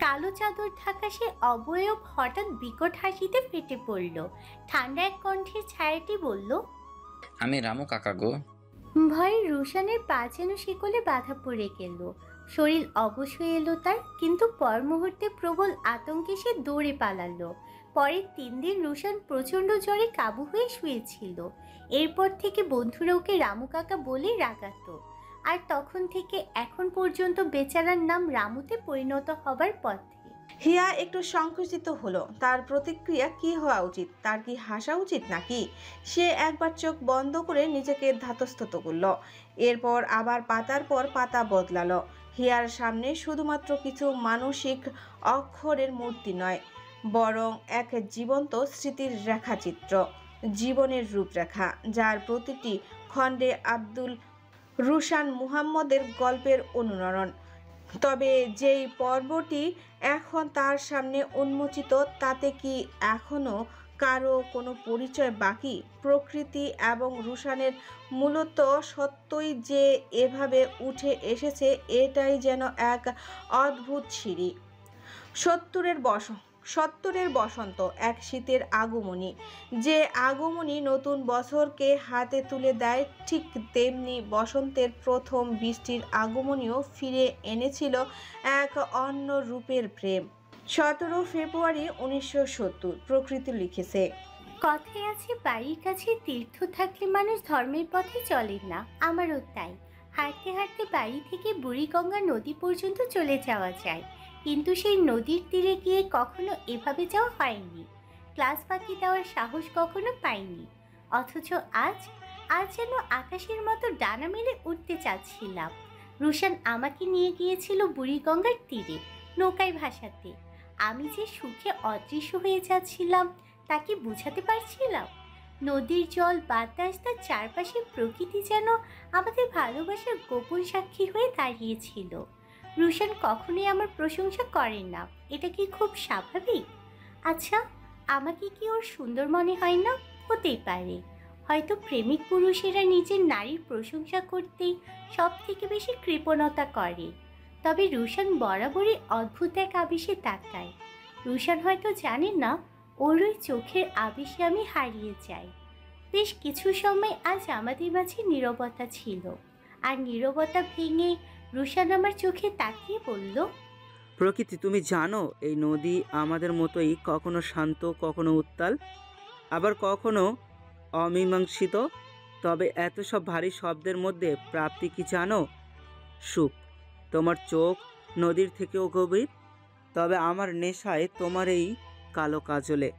কালো চাদর ঢাকা সে অবয়ব হঠাৎ বিকট হাসিতে ফেটে পড়ল। ঠান্ডা এক কণ্ঠের ছায়াটি বলল, আমি রামু কাকা গো। ভয়ে রুশানের পা যেন শিকলে বাঁধা পড়ে গেল। শরীর অবশ হয়ে এলো তার, কিন্তু পর মুহূর্তে প্রবল আতঙ্কে সে দৌড়ে পালালো। পরের 3 দিন রুশান প্রচণ্ড জ্বরে কাবু হয়ে শুয়েছিল। এরপর থেকে বন্ধুরা ওকে রামু কাকা বলে রাগাতো। আর তখন থেকে এখন পর্যন্ত বেচারার নাম রামুতে পরিণত হবার পথে। হিয়া একটু সংকুচিত হলো। তার প্রতিক্রিয়া কি হওয়া উচিত? তার কি হাসা উচিত নাকি? সে একবার চোখ বন্ধ করে নিজেকে ধাতস্থ করল। এরপর আবার পাতার পর পাতা বদলালো। হিয়ার সামনে শুধুমাত্র কিছু মানসিক অক্ষরের মূর্তি নয়, বরং এক জীবন্ত স্মৃতির রেখাচিত্র, জীবনের রূপরেখা, যার প্রতিটি খণ্ডে আব্দুল রুশান মুহাম্মদের গল্পের অনুরণন। তবে যেই পর্বটি এখন তার সামনে উন্মোচিত, তাতে কি এখনো কারো কোনো পরিচয় বাকি? প্রকৃতি এবং রুশানের মূলত সত্যই যে এভাবে উঠে এসেছে, এটাই যেন এক অদ্ভুত সিঁড়ি। 70-এর বসন্ত, এক শীতের আগমনী, যে আগমনী নতুন বছরকে হাতে তুলে দেয়, ঠিক তেমনি বসন্তের প্রথম বৃষ্টির আগমনীও ফিরে এনেছিল এক অন্য রূপের প্রেম। 17 ফেব্রুয়ারি 1970। প্রকৃতি লিখেছে, কথায় আছে, বাড়ির কাছে তীর্থ থাকলে মানুষ ধর্মের পথে চলে না। আমারও তাই। হাঁটতে হাঁটতে বাড়ি থেকে বুড়িগঙ্গা নদী পর্যন্ত চলে যাওয়া যায়, কিন্তু সেই নদীর তীরে গিয়ে কখনো এভাবে যাওয়া হয়নি। ক্লাস ফাঁকি দেওয়ার সাহস কখনো পাইনি। অথচ আজ যেন আকাশের মতো ডানা মেলে উঠতে চাচ্ছিলাম। রুশান আমাকে নিয়ে গিয়েছিল বুড়িগঙ্গার তীরে, নৌকায় ভাসাতে। আমি যে সুখে অদৃশ্য হয়ে যাচ্ছিলাম তা কি বুঝাতে পারছিলাম? নদীর জল, বাতাস, তার চারপাশে প্রকৃতি যেন আমাদের ভালোবাসার গোপন সাক্ষী হয়ে দাঁড়িয়েছিল। রুশান কখনোই আমার প্রশংসা করেন না, এটা কি খুব স্বাভাবিক? আচ্ছা, আমাকে কি ওর সুন্দর মনে হয় না? হতেই পারে। হয়তো প্রেমিক পুরুষেরা নিজের নারীর প্রশংসা করতেই সব থেকে বেশি কৃপণতা করে। তবে রুশান বরাবরই অদ্ভুত এক আবেশে তাকায়। রুশান হয়তো জানে না ওর ওই চোখের আবেশে আমি হারিয়ে যাই। বেশ কিছু সময় আজ আমাদের মাঝে নীরবতা ছিল, আর নীরবতা ভেঙে রুশান আমার চোখে তাকিয়ে বলল, প্রকৃতি, তুমি জানো এই নদী আমাদের মতোই কখনো শান্ত, কখনো উত্তাল, আবার কখনো অমীমাংসিত। তবে এত সব ভারী শব্দের মধ্যে প্রাপ্তি কি জানো? সুখ। তোমার চোখ নদীর থেকেও গভীর, তবে আমার নেশায় তোমার এই কালো কাজলে।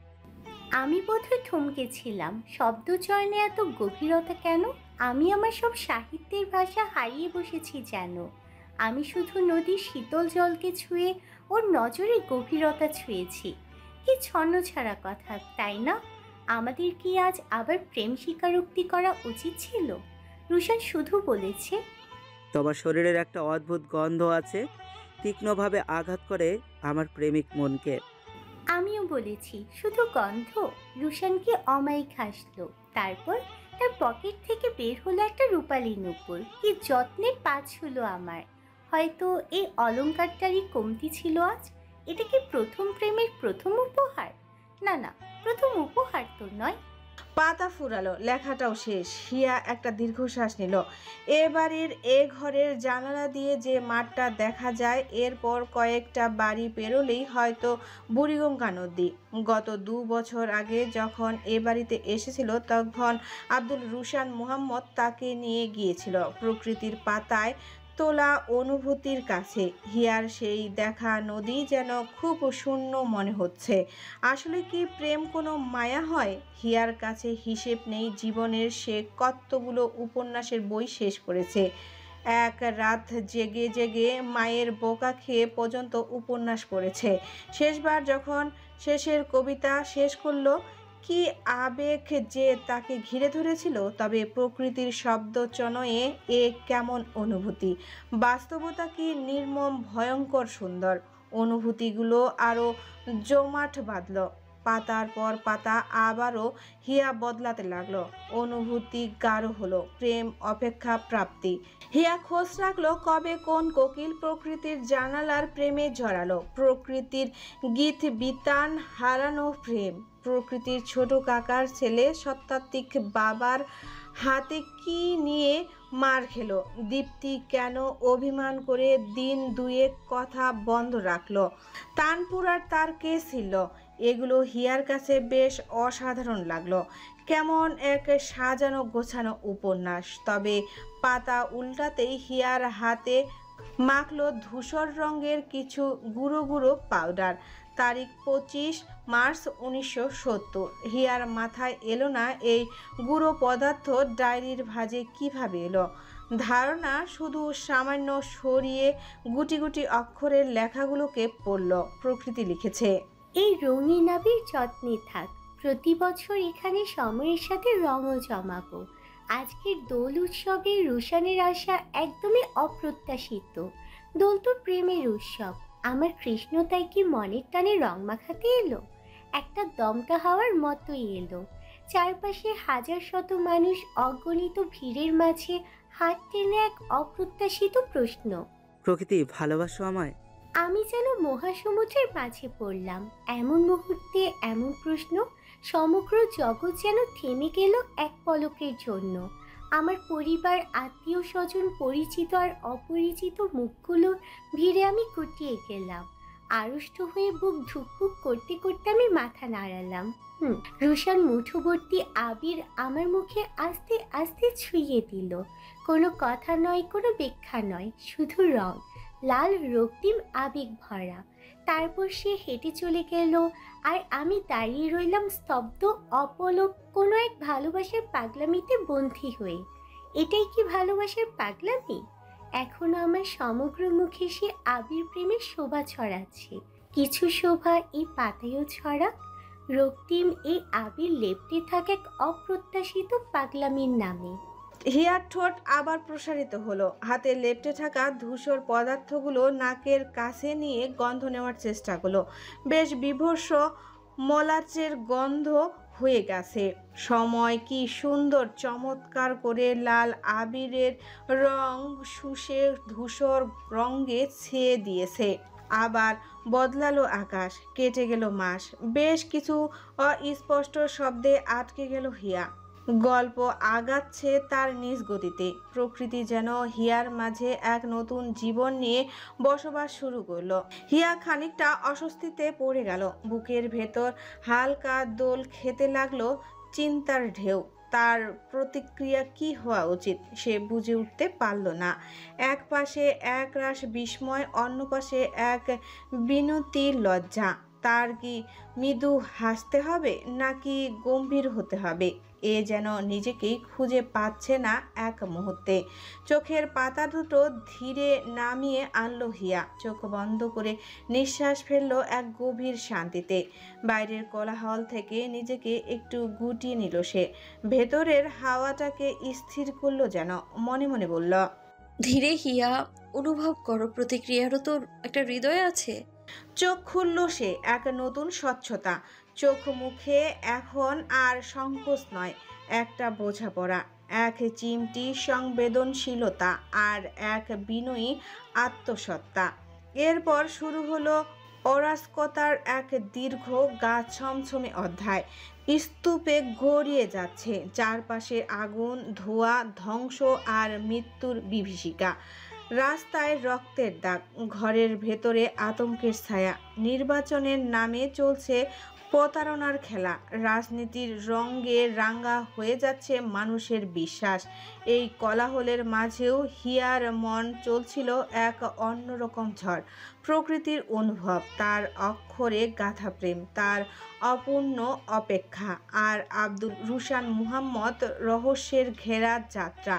আমি বোধহয় থমকেছিলাম। শব্দচয়নে এত গভীরতা কেন? আমি আমার সব সাহিত্যের ভাষা হারিয়ে বসেছি যেন। আমি শুধু নদীর শীতল জলকে ছুঁয়ে ওর নজরে গভীরতা ছুঁয়েছি। কি ছন্নছাড়া কথা, তাই না? আমাদের কি আজ আবার প্রেম স্বীকারোক্তি করা উচিত ছিল? রুশান শুধু বলেছে, তোমার শরীরের একটা অদ্ভুত গন্ধ আছে, তীক্ষ্ণভাবে আঘাত করে আমার প্রেমিক মনকে। আমিও বলেছি, শুধু গন্ধ? রুশান কি অমায়িক হাসলো। তারপর তার পকেট থেকে বের হলো একটা রূপালী নূপুর। কি যত্নে পাঁচ হলো আমার। হয়তো এই অলংকারটারই কমতি ছিল আজ। এটা কি প্রথম প্রেমের প্রথম উপহার? না না, প্রথম উপহার তো নয়। পাতা ফুরালো, লেখাটাও শেষ। হিয়া একটা দীর্ঘশ্বাস নিল। এ বাড়ির এ ঘরের জানালা দিয়ে যে মাঠটা দেখা যায়, এরপর কয়েকটা বাড়ি পেরোলেই হয়তো বুড়িগঙ্গা নদী। গত 2 বছর আগে যখন এ বাড়িতে এসেছিল, তখন আব্দুল রুশান মুহাম্মদ তাকে নিয়ে গিয়েছিল প্রকৃতির পাতায় তোলা অনুভূতির কাছে। হিয়ার সেই দেখা নদী যেন খুব শূন্য মনে হচ্ছে। আসলে কি প্রেম কোনো মায়া হয়? হিয়ার কাছে হিসেব নেই জীবনের সে কতগুলো উপন্যাসের বই শেষ করেছে। এক রাত জেগে জেগে মায়ের বোকা খেয়ে পর্যন্ত উপন্যাস পড়েছে। শেষবার যখন শেষের কবিতা শেষ করলো, কি আবেগ যে তাকে ঘিরে ধরেছিল। তবে প্রকৃতির শব্দচয়নে এ কেমন অনুভূতি! বাস্তবতা কি নির্মম ভয়ঙ্কর সুন্দর! অনুভূতিগুলো আরও জমাট বাঁধল। পাতার পর পাতা আবারও হিয়া বদলাতে লাগলো। অনুভূতি গাঢ় হলো। প্রেম, অপেক্ষা, প্রাপ্তি। হিয়া খোঁজ রাখলো কবে কোন কোকিল প্রকৃতির জানালার প্রেমে জড়ালো। প্রকৃতির গীত বিতান হারানো প্রেম। প্রকৃতির ছোট কাকার ছেলে সত্ত্বাত্মিক বাবার হাতে কি নিয়ে মার খেলো। দীপ্তি কেন অভিমান করে দিন দুয়েক কথা বন্ধ রাখলো। তানপুরার তার কে ছিল? এগুলো হিয়ার কাছে বেশ অসাধারণ লাগলো। কেমন এক সাজানো গোছানো উপন্যাস। তবে পাতা উল্টাতেই হিয়ার হাতে মাখলো ধূসর রঙের কিছু গুঁড়ো গুঁড়ো পাউডার। তারিখ 25 মার্চ 1970। হিয়ার মাথায় এলো না এই গুঁড়ো পদার্থ ডায়েরির ভাঁজে কিভাবে এলো। ধারণা শুধু সামান্য সরিয়ে গুটি গুটি অক্ষরের লেখাগুলোকে পড়ল। প্রকৃতি লিখেছে, এই রঙিন আবির যত্নে থাক। প্রতি বছর এখানে সময়ের সাথে রঙও জমাবো। আজকের দোল উৎসবে রুশানের আসা একদমই অপ্রত্যাশিত। দোল তো প্রেমের উৎসব। আমার কৃষ্ণ তাই কি মনের টানে রং মাখাতে এলো? একটা দমকা হাওয়ার মতোই এলো। চারপাশে হাজার শত মানুষ অগণিত ভিড়ের মাঝে হাত টেনে এক অপ্রত্যাশিত প্রশ্ন। প্রকৃতি, ভালোবাসো আমায়? আমি যেন মহাসমুদ্রের মাঝে পড়লাম। এমন মুহূর্তে এমন প্রশ্ন, সমগ্র জগৎ যেন থেমে গেল এক পলকের জন্য। আমার পরিবার, আত্মীয় স্বজন, পরিচিত আর অপরিচিত মুখগুলোর ভিড়ে আমি গুটিয়ে গেলাম। আড়ষ্ট হয়ে বুক ধুকপুক করতে করতে আমি মাথা নাড়ালাম। রুশান মুঠোভর্তি আবির আমার মুখে আস্তে আস্তে ছুঁয়ে দিল। কোনো কথা নয়, কোনো ব্যাখ্যা নয়, শুধু রং, লাল রক্তিম আবেগ ভরা। তারপর সে হেঁটে চলে গেল, আর আমি দাঁড়িয়ে রইলাম স্তব্ধ, অপলক, কোনো এক ভালোবাসার পাগলামিতে বন্দী হয়ে। এটাই কি ভালোবাসার পাগলামি? এখনো আমার সমগ্র মুখে সে আবির প্রেমের শোভা ছড়াচ্ছে। কিছু শোভা এই পাতায়ও ছড়া। রক্তিম এই আবির লেপ্টে থাকে এক অপ্রত্যাশিত পাগলামির নামে। হিয়ার ঠোঁট আবার প্রসারিত হলো। হাতে লেপ্টে থাকা ধূসর পদার্থগুলো নাকের কাছে নিয়ে গন্ধ নেওয়ার চেষ্টা করলো। বেশ বিভৎস মলাচের গন্ধ হয়ে গেছে। সময় কি সুন্দর চমৎকার করে লাল আবিরের রং শুষে ধূসর রঙে ছেয়ে দিয়েছে। আবার বদলালো আকাশ, কেটে গেল মাস, বেশ কিছু অস্পষ্ট শব্দে আটকে গেল হিয়া। গল্প আগাচ্ছে তার নিজ গতিতে। প্রকৃতি যেন হিয়ার মাঝে এক নতুন জীবন নিয়ে বসবাস শুরু করলো। হিয়া খানিকটা অস্বস্তিতে পড়ে গেল। বুকের ভেতর হালকা দোল খেতে লাগলো চিন্তার ঢেউ। তার প্রতিক্রিয়া কি হওয়া উচিত সে বুঝে উঠতে পারল না। এক পাশে এক রাশ বিস্ময়, অন্য পাশে এক বিনতি লজ্জা। তার কি মৃদু হাসতে হবে নাকি গম্ভীর হতে হবে, এ যেন নিজেকেই খুঁজে পাচ্ছে না এক মুহূর্তে। চোখের পাতা দুটো ধীরে নামিয়ে আনলো হিয়া। চোখ বন্ধ করে নিঃশ্বাস ফেললো এক গভীর শান্তিতে। বাইরের কোলাহল থেকে নিজেকে একটু গুটিয়ে নিল সে। ভেতরের হাওয়াটাকে স্থির করলো যেন। মনে মনে বলল, ধীরে হিয়া, অনুভব করো প্রতিক্রিয়ারও তো একটা হৃদয় আছে। চোখ খুলল সে। এক নতুন স্বচ্ছতা। চোখ মুখে এখন আর সংকোচ নয়, একটা বোঝাপড়া, এক চিমটি সংবেদনশীলতা আর এক বিনয়ী আত্মসত্তা। এরপর শুরু হলো অরাজকতার এক দীর্ঘ গা ছমছমে অধ্যায়। স্তূপে গড়িয়ে যাচ্ছে চারপাশে আগুন, ধোঁয়া, ধ্বংস আর মৃত্যুর বিভীষিকা। রাস্তায় রক্তের দাগ, ঘরের ভেতরে আতঙ্কের ছায়া। নির্বাচনের নামে চলছে প্রতারণার খেলা। রাজনীতির রঙে রাঙা হয়ে যাচ্ছে মানুষের বিশ্বাস। এই কোলাহলের মাঝেও হিয়ার মন চলছিল এক অন্যরকম ঝড়। প্রকৃতির অনুভব, তার অক্ষরে গাথা প্রেম, তার অপূর্ণ অপেক্ষা, আর আব্দুল রুশান মুহাম্মদ রহস্যের ঘেরা যাত্রা।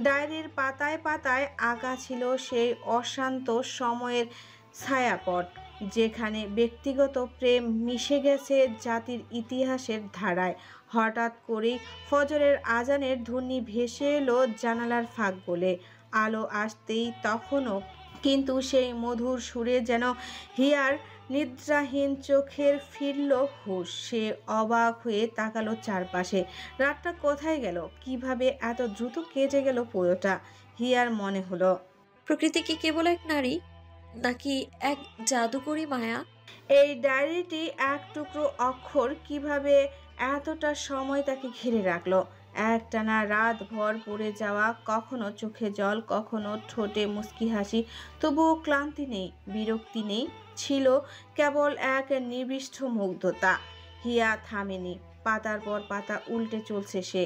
ডায়েরির পাতায় পাতায় আঁকা ছিল সেই অশান্ত সময়ের ছায়াপট, যেখানে ব্যক্তিগত প্রেম মিশে গেছে জাতির ইতিহাসের ধারায়। হঠাৎ করেই ফজরের আজানের ধ্বনি ভেসে এলো জানালার ফাঁক গলে। আলো আসতেই তখনও কিন্তু সেই মধুর সুরে যেন হিয়ার নিদ্রাহীন চোখের ফিরল হুঁশ। সে অবাক হয়ে তাকালো চারপাশে। রাতটা কোথায় গেল, কিভাবে এত দ্রুত কেটে গেল পুরোটা। হিয়ার মনে হলো, প্রকৃতি কি কেবল এক নারী, নাকি এক জাদুকরী মায়া? এই ডায়েরিটি এক টুকরো অক্ষর কিভাবে এতটা সময় তাকে ঘিরে রাখলো। একটানা রাত ভর পড়ে যাওয়া, কখনো চোখে জল, কখনো ঠোঁটে মুচকি হাসি। তবুও ক্লান্তি নেই, বিরক্তি নেই, ছিল কেবল এক নিবিষ্ট মুগ্ধতা। হিয়া থামেনি। পাতার পর পাতা উল্টে চলছে সে।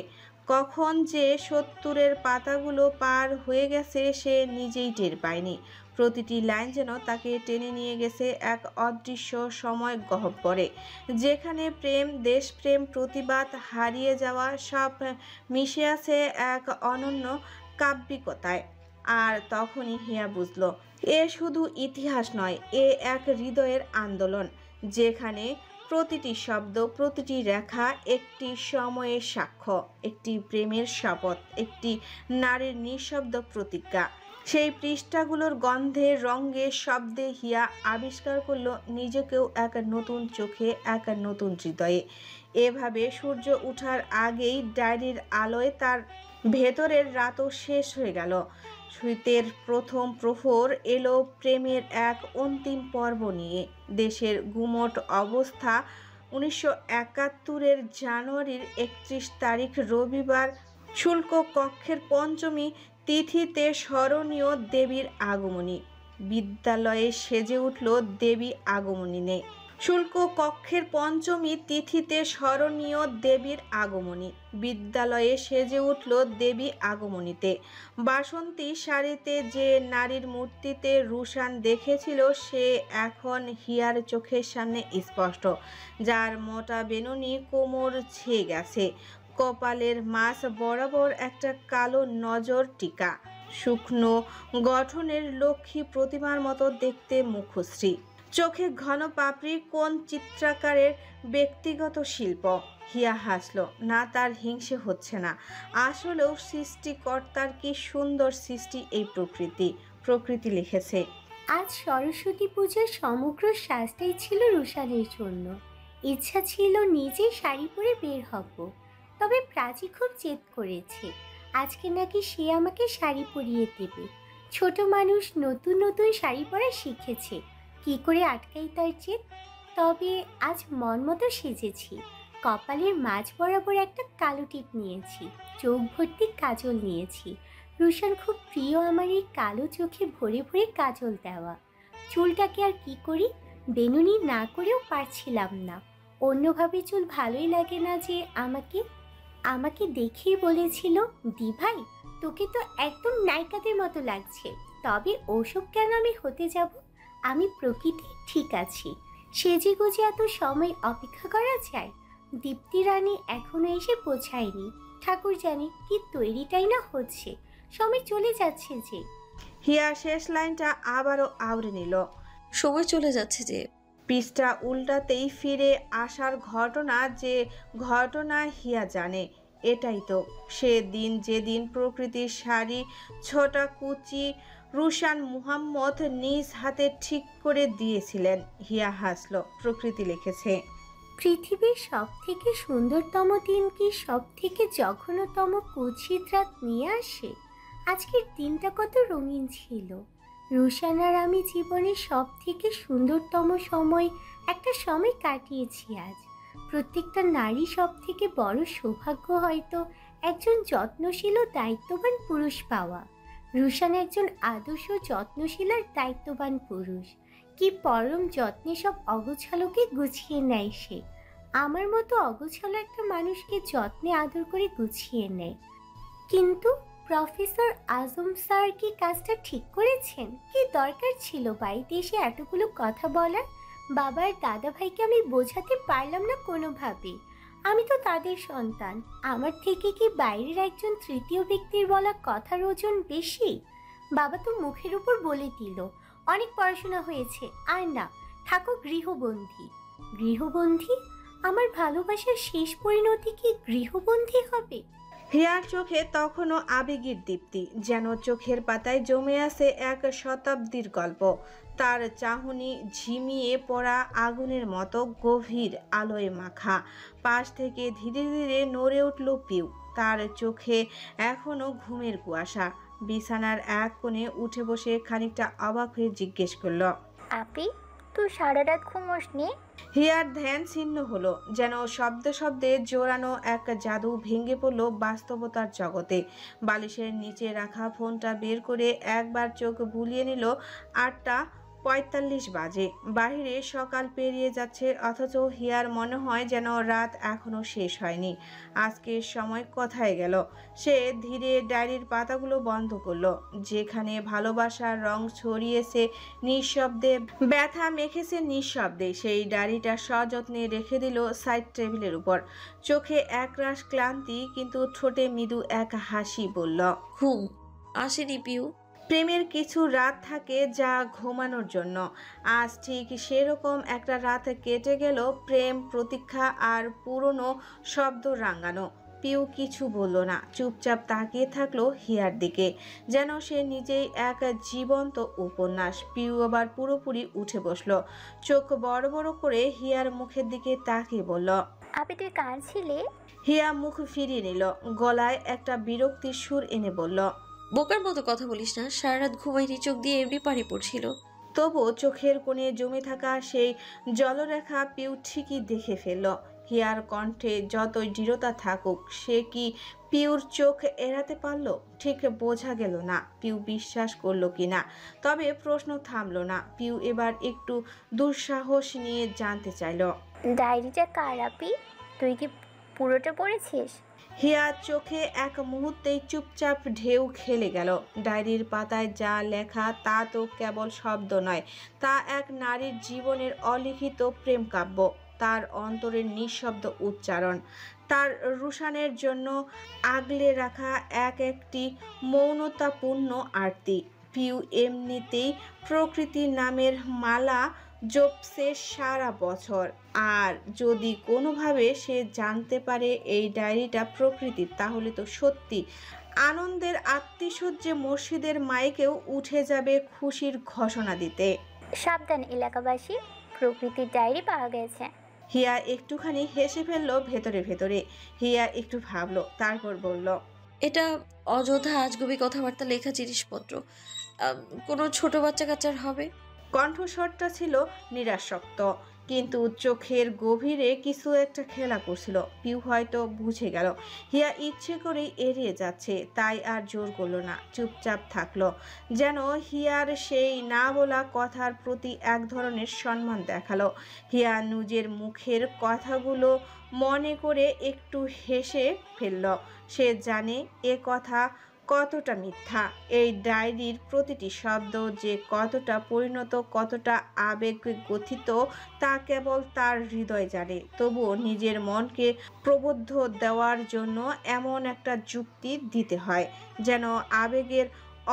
কখন যে ৭০-এর পাতাগুলো পার হয়ে গেছে সে নিজেই টের পায়নি। প্রতিটি লাইন যেন তাকে টেনে নিয়ে গেছে এক অদৃশ্য সময় গহ্বরে, যেখানে প্রেম, দেশপ্রেম, প্রতিবাদ, হারিয়ে যাওয়া সব মিশে আছে এক অনন্য কাব্যিকতায়। আর তখনই হিয়া বুঝল, এ শুধু ইতিহাস নয়, এ এক হৃদয়ের আন্দোলন, যেখানে প্রতিটি শব্দ, প্রতিটি রেখা একটি সময়ের সাক্ষ্য, একটি প্রেমের শপথ, একটি নারীর নিঃশব্দ প্রতিজ্ঞা। সেই পৃষ্ঠাগুলোর গন্ধে, রঙে, শব্দে হিয়া আবিষ্কার করলো নিজেকেও এক নতুন চোখে, এক নতুন হৃদয়ে। এভাবে সূর্য ওঠার আগেই ডায়েরির আলোয় তার ভেতরের রাতও শেষ হয়ে গেল। শীতের প্রথম প্রহর এলো প্রেমের এক অন্তিম পর্ব নিয়ে। দেশের গুমোট অবস্থা। ১৯৭১-এর জানুয়ারির ৩১ তারিখ রবিবার, শুল্ক কক্ষের পঞ্চমী তিথিতে স্মরণীয় দেবীর আগমনী। বিদ্যালয়ে সেজে উঠল দেবী আগমনীতে। শুল্ক কক্ষের পঞ্চমী তিথিতে স্মরণীয় দেবীর আগমনী। বিদ্যালয়ে সেজে উঠল দেবী আগমনীতে। বাসন্তী শাড়িতে যে নারীর মূর্তিতে রুশান দেখেছিল সে এখন হিয়ার চোখের সামনে স্পষ্ট। যার মোটা বেনুনি কোমর ছেয়ে গেছে, কপালের মাঝ বরাবর একটা কালো নজর টিকা, শুকনো গঠনের লক্ষ্মী প্রতিমার মতো দেখতে মুখশ্রী, চোখে ঘন পাপড়ি। কোন চিত্রকারের ব্যক্তিগত শিল্প? হিয়া হাসল না, তার হিংসে হচ্ছে না। আসলেও সৃষ্টিকর্তার কি সুন্দর সৃষ্টি এই প্রকৃতি। প্রকৃতি লিখেছে, আজ সরস্বতী পূজার সমগ্র সাজটাই ছিল রুশানের জন্য। ইচ্ছা ছিল নিজেই শাড়ি পরে বের হব, তবে প্রাচী খুব জেদ করেছে। আজকে নাকি সে আমাকে শাড়ি পরিয়ে দেবে। ছোট মানুষ নতুন নতুন শাড়ি পরা শিখেছে, কি করে আটকাই তার জেদ। তবে আজ মন মতো সেজেছি। কপালের মাঝ বরাবর একটা কালো টিপ নিয়েছি, চোখ ভর্তি কাজল নিয়েছি। রুশান খুব প্রিয় আমার এই কালো চোখে ভরে ভরে কাজল দেওয়া। চুলটাকে আর কি করি, বেনুনি না করেও পারছিলাম না। অন্যভাবে চুল ভালোই লাগে না যে আমাকে দেখেই বলেছিল, দি ভাই তোকে তো একদম নায়িকাদের মতো লাগছে। তবে ওসব কেন আমি হতে যাব, আমি প্রকৃতি ঠিক আছি। সেজে গুজে এত সময় অপেক্ষা করা যায়? দীপ্তি রানী এখনো এসে পৌঁছায়নি। ঠাকুর জানে কি তৈরিটাই না হচ্ছে, সময় চলে যাচ্ছে যে। হিয়া শেষ লাইনটা আবারও আওড়ে নিল। সময় চলে যাচ্ছে যে। পৃষ্ঠা উল্টাতেই ফিরে আসার ঘটনা হিয়া জানে। এটাই তো সে দিন যেদিন প্রকৃতির শাড়ি ছোটা কুচি রুশান মুহাম্মদ নিজ হাতে ঠিক করে দিয়েছিলেন। হিয়া হাসল। প্রকৃতি লিখেছে, পৃথিবীর সব থেকে সুন্দরতম দিন কি সব থেকে জঘন্যতম কুৎসিত রাত নিয়ে আসে? আজকের দিনটা কত রঙিন ছিল। রুশান আর আমি জীবনের সব থেকে সুন্দরতম একটা সময় কাটিয়েছি আজ। প্রত্যেকটা নারী সব থেকে বড় সৌভাগ্য হয়তো একজন যত্নশীল ও দায়িত্ববান পুরুষ পাওয়া। রুশান একজন আদর্শ যত্নশীল আর দায়িত্ববান পুরুষ। কি পরম যত্নে সব অগোছালোকে গুছিয়ে নেয় সে। আমার মতো অগোছালো একটা মানুষকে যত্নে আদর করে গুছিয়ে নেয়। কিন্তু প্রফেসর আজম স্যার কি কাজটা ঠিক করেছেন? কি দরকার ছিল বাড়িতে এসে এতগুলো কথা বলার? বাবার দাদা ভাইকে আমি বোঝাতে পারলাম না কোনোভাবে। আমি তো তাদের সন্তান। আমার থেকে কি বাইরের একজন তৃতীয় ব্যক্তির বলা কথার ওজন বেশি? বাবা তো মুখের উপর বলে দিল অনেক পড়াশোনা হয়েছে, আর না, থাকো গৃহবন্দী। গৃহবন্দী? আমার ভালোবাসার শেষ পরিণতি কি গৃহবন্দী হবে? হিয়ার চোখে তখনও আবেগের দীপ্তি, যেন চোখের পাতায় জমে আছে এক শতাব্দীর গল্প। তার চাহনি ঝিমিয়ে পড়া আগুনের মতো গভীর আলোয় মাখা। পাশ থেকে ধীরে ধীরে নড়ে উঠল পিউ। তার চোখে এখনো ঘুমের কুয়াশা। বিছানার এক কোণে উঠে বসে খানিকটা অবাক হয়ে জিজ্ঞেস করল, আপি তুই সারা রাত ঘুমোসনি? হিয়ার ধ্যান ছিন্ন হলো, যেন শব্দে জোরানো এক জাদু ভেঙে পড়ল বাস্তবতার জগতে। বালিশের নিচে রাখা ফোনটা বের করে একবার চোখ বুলিয়ে নিল। 8:45 বাজে। বাহিরে সকাল পেরিয়ে যাচ্ছে, অথচ হিয়ার মনে হয় যেন রাত এখনো শেষ হয়নি। আজকের সময় কোথায় গেল? সে ধীরে ডায়েরির পাতাগুলো বন্ধ করলো। যেখানে ভালোবাসার রং ছড়িয়েছে নিঃশব্দে, ব্যথা মেখেছে নিঃশব্দে, সেই ডায়েরিটা সযত্নে রেখে দিল সাইড টেবিলের উপর। চোখে একরাশ ক্লান্তি, কিন্তু ঠোঁটে মৃদু এক হাসি বলল, ঘুম আসেনি পিউ। প্রেমের কিছু রাত থাকে যা ঘুমানোর জন্য। আজ ঠিক সেরকম একটা রাত কেটে গেল, প্রেম, প্রতীক্ষা আর পুরনো শব্দ রাঙানো। পিউ কিছু বলল না, চুপচাপ তাকিয়ে থাকলো হিয়ার দিকে, যেন সে নিজেই এক জীবন্ত উপন্যাস। পিউ আবার পুরোপুরি উঠে বসলো, চোখ বড় বড় করে হিয়ার মুখের দিকে তাকিয়ে বলল, আপি তুই কাঁদছিলি? হিয়া মুখ ফিরিয়ে নিল, গলায় একটা বিরক্তির সুর এনে বলল, বোকার মতো কথা বলিস না, সারা রাত ঘুমাইনি, চোখ দিয়ে এমনি পানি পড়ছিল। তবু চোখের কোণে জমে থাকা সেই জলরেখা পিউ ঠিকই দেখে ফেলল। হিয়ার কণ্ঠে যতই দৃঢ়তা থাকুক, সে কি পিউর চোখ এড়াতে পারল? ঠিক বোঝা গেল না পিউ বিশ্বাস করলো কিনা। তবে প্রশ্ন থামলো না। পিউ এবার একটু দুঃসাহস নিয়ে জানতে চাইল, ডায়েরিটা কার আপি? তুই কি পুরোটা পড়েছিস? হিয়ার চোখে এক মুহূর্তেই চুপচাপ ঢেউ খেলে গেল। ডায়েরির পাতায় যা লেখা তা তো কেবল শব্দ নয়, তা এক নারীর জীবনের অলিখিত প্রেম কাব্য। তার অন্তরের নিঃশব্দ উচ্চারণ, তার রুশানের জন্য আগলে রাখা একটি মৌনতাপূর্ণ আরতি। পিউ এমনিতেই প্রকৃতি নামের মালা জপছে সারা বছর, আর যদি কোনোভাবে সে জানতে পারে এই ডায়েরিটা প্রকৃতির, তাহলে তো সত্যি আনন্দের আত্মীসজ্জে মসজিদের মাইকেও উঠে যাবে খুশির ঘোষণা দিতে। সাবধান এলাকাবাসী, প্রকৃতির ডায়েরি পাওয়া গেছে। হিয়া একটুখানি হেসে ফেললো ভেতরে ভেতরে। হিয়া একটু ভাবলো, তারপর বলল, এটা অযথা আজগুবি কথাবার্তা লেখা জিনিসপত্র। আম, কোনো ছোট বাচ্চা কাচ্চার হবে। কণ্ঠস্বরটা ছিল নিরাসক্ত, কিন্তু চোখের গভীরে কিছু একটা খেলা করছিল। পিউ হয়তো বুঝে গেল হিয়া ইচ্ছে করেই এড়িয়ে যাচ্ছে, তাই আর জোর করলো না, চুপচাপ থাকলো, যেন হিয়ার সেই না বলা কথার প্রতি এক ধরনের সম্মান দেখালো। হিয়া নিজের মুখের কথাগুলো মনে করে একটু হেসে ফেলল। সে জানে এ কথা কতটা মিথ্যা, এই ডায়েরির প্রতিটি শব্দ যে কতটা পরিণত, কতটা আবেগ গথিত তা কেবল তার হৃদয় জানে। তবুও নিজের মনকে প্রবোধ দেওয়ার জন্য এমন একটা যুক্তি দিতে হয় যেন আবেগের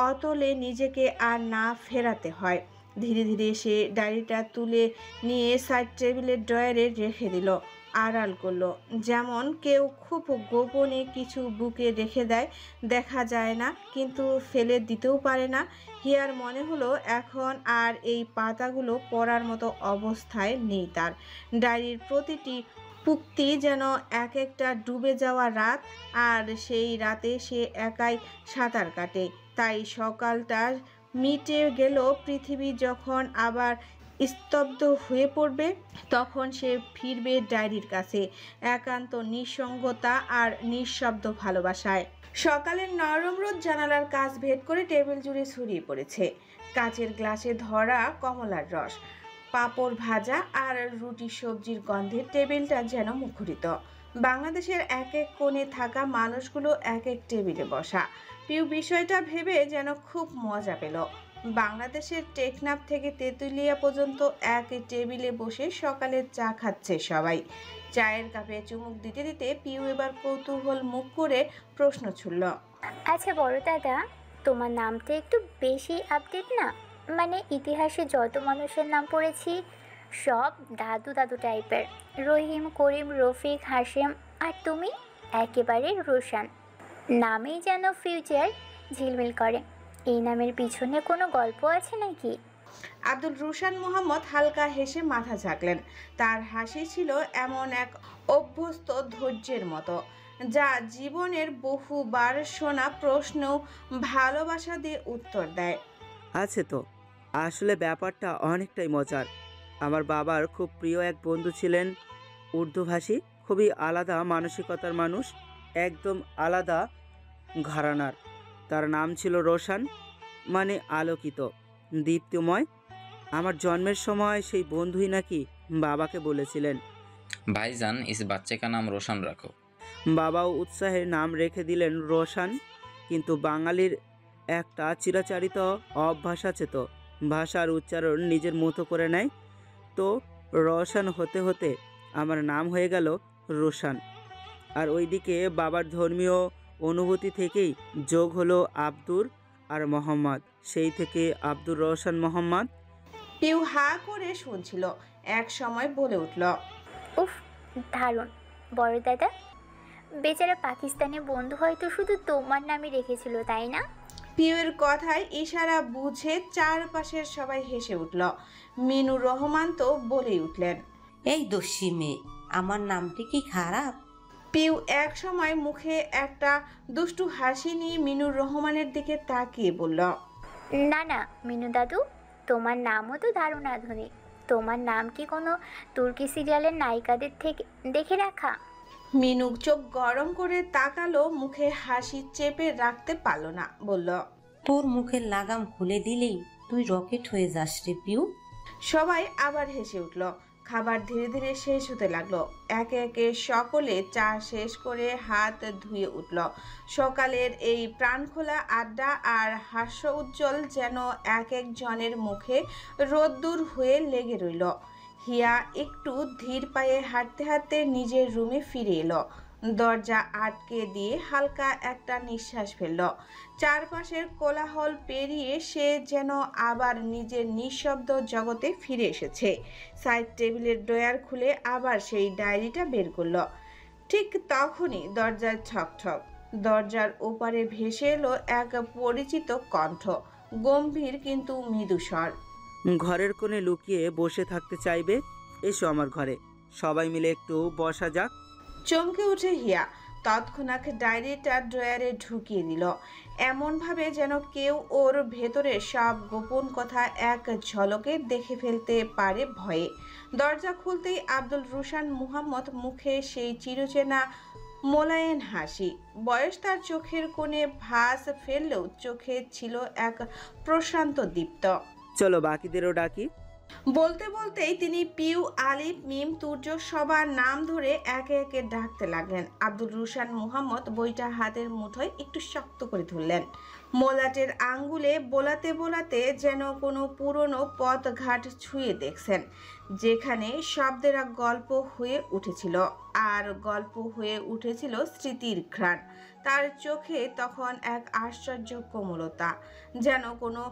অতলে নিজেকে আর না ফেরাতে হয়। ধীরে ধীরে সে ডায়েরিটা তুলে নিয়ে সাইড টেবিলের ড্রয়ারে রেখে দিল, আড়াল করলো, যেমন কেউ খুব গোপনে কিছু বুকে রেখে দেয়, দেখা যায় না কিন্তু ফেলে দিতেও পারে না। হিয়ার মনে হলো এখন আর এই পাতাগুলো পড়ার মতো অবস্থায় নেই তার। ডায়েরির প্রতিটি পুক্তি যেন এক একটা ডুবে যাওয়া রাত, আর সেই রাতে সে একাই সাঁতার কাটে। তাই সকালটা মিটে গেল, পৃথিবী যখন আবার স্তব্ধ হয়ে পড়বে তখন সে ফিরবে ডায়েরির কাছে, একান্ত নিঃসঙ্গতা আর নিঃশব্দ ভালোবাসায়। সকালের নরম রোদ জানালার কাছ ভেদ করে টেবিল জুড়ে ছড়িয়ে পড়েছে। কাচের গ্লাসে ধরা কমলার রস, পাঁপড় ভাজা আর রুটি সবজির গন্ধে টেবিলটা যেন মুখরিত। বাংলাদেশের এক এক কোণে থাকা মানুষগুলো এক এক টেবিলে বসা। পিউ বিষয়টা ভেবে যেন খুব মজা পেল। বাংলাদেশের টেকনাফ থেকে তেঁতুলিয়া পর্যন্ত এক টেবিলে বসে সকালের চা খাচ্ছে সবাই। চায়ের কাপে চুমুক দিতে দিতে পিউ এবার কৌতূহল মুখ করে প্রশ্ন ছুড়ল, আচ্ছা বড় দাদা, তোমার নামটা একটু বেশি আপডেট না? মানে ইতিহাসে যত মানুষের নাম পড়েছি সব দাদু দাদু টাইপের, রহিম, করিম, রফিক, হাসেম, আর তুমি একেবারে রোশান। নামেই যেন ফিউচার ঝিলমিল করে। এই নামের পিছনে কোনো গল্প আছে নাকি? আব্দুল রুশান মোহাম্মদ হালকা হেসে মাথা ঝাঁকলেন। তার হাসি ছিল এমন এক অভ্যস্ত ধৈর্যের মতো, যা জীবনের বহুবার শোনা প্রশ্নেও ভালোবাসা দিয়ে উত্তর দেয়। আছে তো, আসলে ব্যাপারটা অনেকটাই মজার। আমার বাবার খুব প্রিয় এক বন্ধু ছিলেন উর্দুভাষী, খুবই আলাদা মানসিকতার মানুষ, একদম আলাদা ঘরানার। তার নাম ছিল রোশান, মানে আলোকিত, দীপ্তিময়। আমার জন্মের সময় সেই বন্ধুই নাকি বাবাকে বলেছিলেন, भाईजान इस बच्चे का नाम रोशन रखो। বাবাও উৎসাহের নাম রেখে দিলেন রোশান। কিন্তু বাঙালির একটা চিরাচরিত অভ্যাস আছে তো, ভাষার উচ্চারণ নিজের মতো করে নেয়। তো রোশান হতে হতে আমার নাম হয়ে গেল রোশান। আর ওইদিকে বাবার ধর্মীয় অনুভূতি থেকেই যোগ হলো আব্দুর আর মোহাম্মদ, সেই থেকে আব্দুর রোশান মোহাম্মদ। পিউ হা করে শুনছিল, এক সময় বলে উঠল, উফ, দারুণ বড় দাদা। বেচারা পাকিস্তানি বন্ধু হয়তো শুধু তোমার নামই রেখেছিল, তাই না? পিউয়ের কথায় ইশারা বুঝে চারপাশের সবাই হেসে উঠল। মিনুর রহমান তো বলেই উঠলেন, এই দস্যি মেয়ে, আমার নামটি কি খারাপ? পিউ এক সময় মুখে একটা দুষ্টু হাসি নিয়ে মিনুর রহমানের দিকে তাকিয়ে বলল, না না মিনু দাদু, তোমার নামও তো দারুণ আধুনিক। তোমার নাম কি কোনো তুর্কি সিরিয়ালের নায়িকাদের থেকে দেখে রাখা? মিনু চোখ গরম করে তাকালো, মুখে হাসি চেপে রাখতে পারল না, বলল, তোর মুখের লাগাম খুলে দিলেই তুই রকেট হয়ে যাস রে পিউ। সবাই আবার হেসে উঠল। খাবার ধীরে ধীরে শেষ হতে লাগলো। একে একে সকলে চা শেষ করে হাত ধুয়ে উঠল। সকালের এই প্রাণখোলা আড্ডা আর হাস্য উজ্জ্বল যেন এক একজনের মুখে রোদ্দুর হয়ে লেগে রইল। হিয়া একটু ধীর পায়ে হাঁটতে হাঁটতে নিজের রুমে ফিরে এলো। দরজা আটকে দিয়ে হালকা একটা নিঃশ্বাস ফেলল। চারপাশের কোলাহল পেরিয়ে সে যেন আবার নিজের নিঃশব্দ জগতে ফিরে এসেছে। সাইড টেবিলের ড্রয়ার খুলে আবার সেই ডায়েরিটা বের করলো। ঠিক তখনই দরজার ঠকঠক। দরজার ওপারে ভেসে এলো এক পরিচিত কণ্ঠ, গম্ভীর কিন্তু মৃদু স্বর। ঘরের কোণে লুকিয়ে বসে থাকতে চাইবে? এসো আমার ঘরে। সবাই মিলে একটু বসা যাক। চমকে উঠে হিয়া, তৎক্ষণাৎ ডায়েরিটা ড্রয়ারে ঢুকিয়ে দিল, এমনভাবে যেন কেউ ওর ভেতরে সব গোপন কথা এক ঝলকে দেখে ফেলতে পারে ভয়ে। দরজা খুলতেই আব্দুল রুশান মুহাম্মদ মুখে সেই চিরচেনা মোলায়েম হাসি। বয়স তার চোখের কোণে ভাঁজ ফেললেও চোখে ছিল এক প্রশান্ত দীপ্ত। চলো বাকিদেরও ডাকি। বলতে বলতেই তিনি পিউ, আলিফ, মিম, তুর্য সবার নাম ধরে একে একে ডাকতে লাগলেন। আব্দুল রুশান মুহাম্মদ বইটা হাতের মুঠোয় একটু শক্ত করে ধরলেন, মোলাটের আঙ্গুলে বোলাতে বোলাতে যেন কোনো পুরনো পথ ঘাট ছুঁয়ে দেখছেন, যেখানে শব্দের গল্প হয়ে উঠেছিল, আর গল্প হয়ে উঠেছিল স্মৃতির ঘ্রাণ। তার চোখে তখন এক আশ্চর্য কোমলতা, যেন কোনো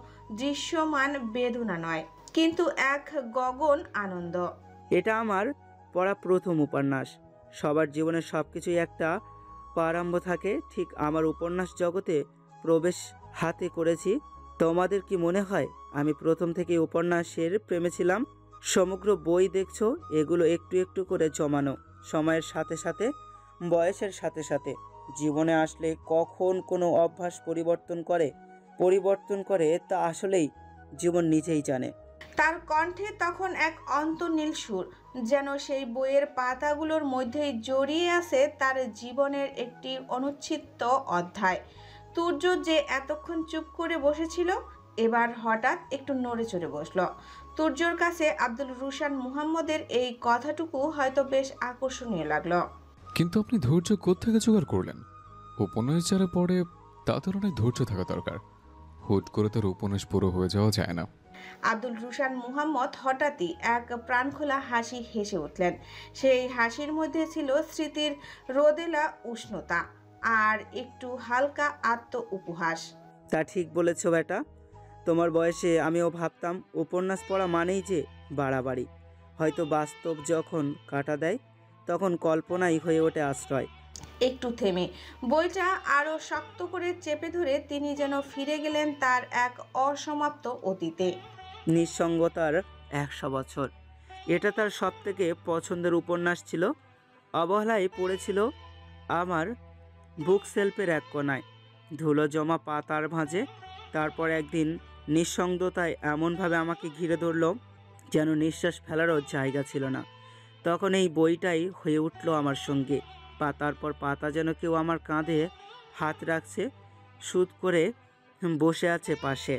দৃশ্যমান বেদনা নয়, কিন্তু এক গগন আনন্দ। এটা আমার পড়া প্রথম উপন্যাস। সবার জীবনে সব কিছুই একটা প্রারম্ভ থাকে, ঠিক আমার উপন্যাস জগতে প্রবেশ হাতে করেছি। তোমাদের কি মনে হয় আমি প্রথম থেকে উপন্যাসের প্রেমে ছিলাম? সমগ্র বই দেখছো, এগুলো একটু একটু করে জমানো, সময়ের সাথে সাথে, বয়সের সাথে সাথে। জীবনে আসলে কখন কোনো অভ্যাস পরিবর্তন করে তা আসলেই জীবন নিজেই জানে। তার কণ্ঠে তখন এক অন্তর্নীল সুর, যেন সেই বইয়ের পাতাগুলোর মধ্যেই জড়িয়ে আছে তার জীবনের একটি অনুচ্ছেদ অধ্যায়। তুর্য যে এতক্ষণ চুপ করে বসেছিল, এবার হঠাৎ একটু নড়ে চড়ে বসল। তুর্যর কাছে আব্দুল রুশান মুহাম্মদের এই কথাটুকু হয়তো বেশ আকর্ষণীয় লাগলো। কিন্তু আপনি ধৈর্য কোত্থেকে জোগাড় করলেন? উপন্যাস যারা পড়ে তাদের অনেক ধৈর্য থাকা দরকার। হুট করে তার উপন্যাস পুরো হয়ে যাওয়া যায় না। আব্দুল রুশান মুহাম্মদ হঠাৎই এক প্রাণখোলা হাসি হেসে উঠলেন। সেই হাসির মধ্যে ছিল স্মৃতির রোদেলা উষ্ণতা আর একটু হালকা আত্ম উপহাস। তা ঠিক বলেছ বেটা, তোমার বয়সে আমিও ভাবতাম উপন্যাস পড়া মানেই যে বাড়াবাড়ি। হয়তো বাস্তব যখন কাটা দেয় তখন কল্পনাই হয়ে ওঠে আশ্রয়। একটু থেমে বইটা আরো শক্ত করে চেপে ধরে তিনি যেন ফিরে গেলেন তার এক অসমাপ্ত অতীতে। নিঃসঙ্গতার 100 বছর, এটা তার সবথেকে পছন্দের উপন্যাস ছিল। অবহেলায় পড়েছিল আমার বুক সেলফের এক কোনায়, ধুলো জমা পাতার ভাঁজে। তারপর একদিন নিঃসঙ্গতায় এমনভাবে আমাকে ঘিরে ধরল যেন নিঃশ্বাস ফেলারও জায়গা ছিল না। তখন এই বইটাই হয়ে উঠল আমার সঙ্গে। পাতার পর পাতা যেন কেউ আমার কাঁধে হাত রাখছে, সুদ করে বসে আছে পাশে।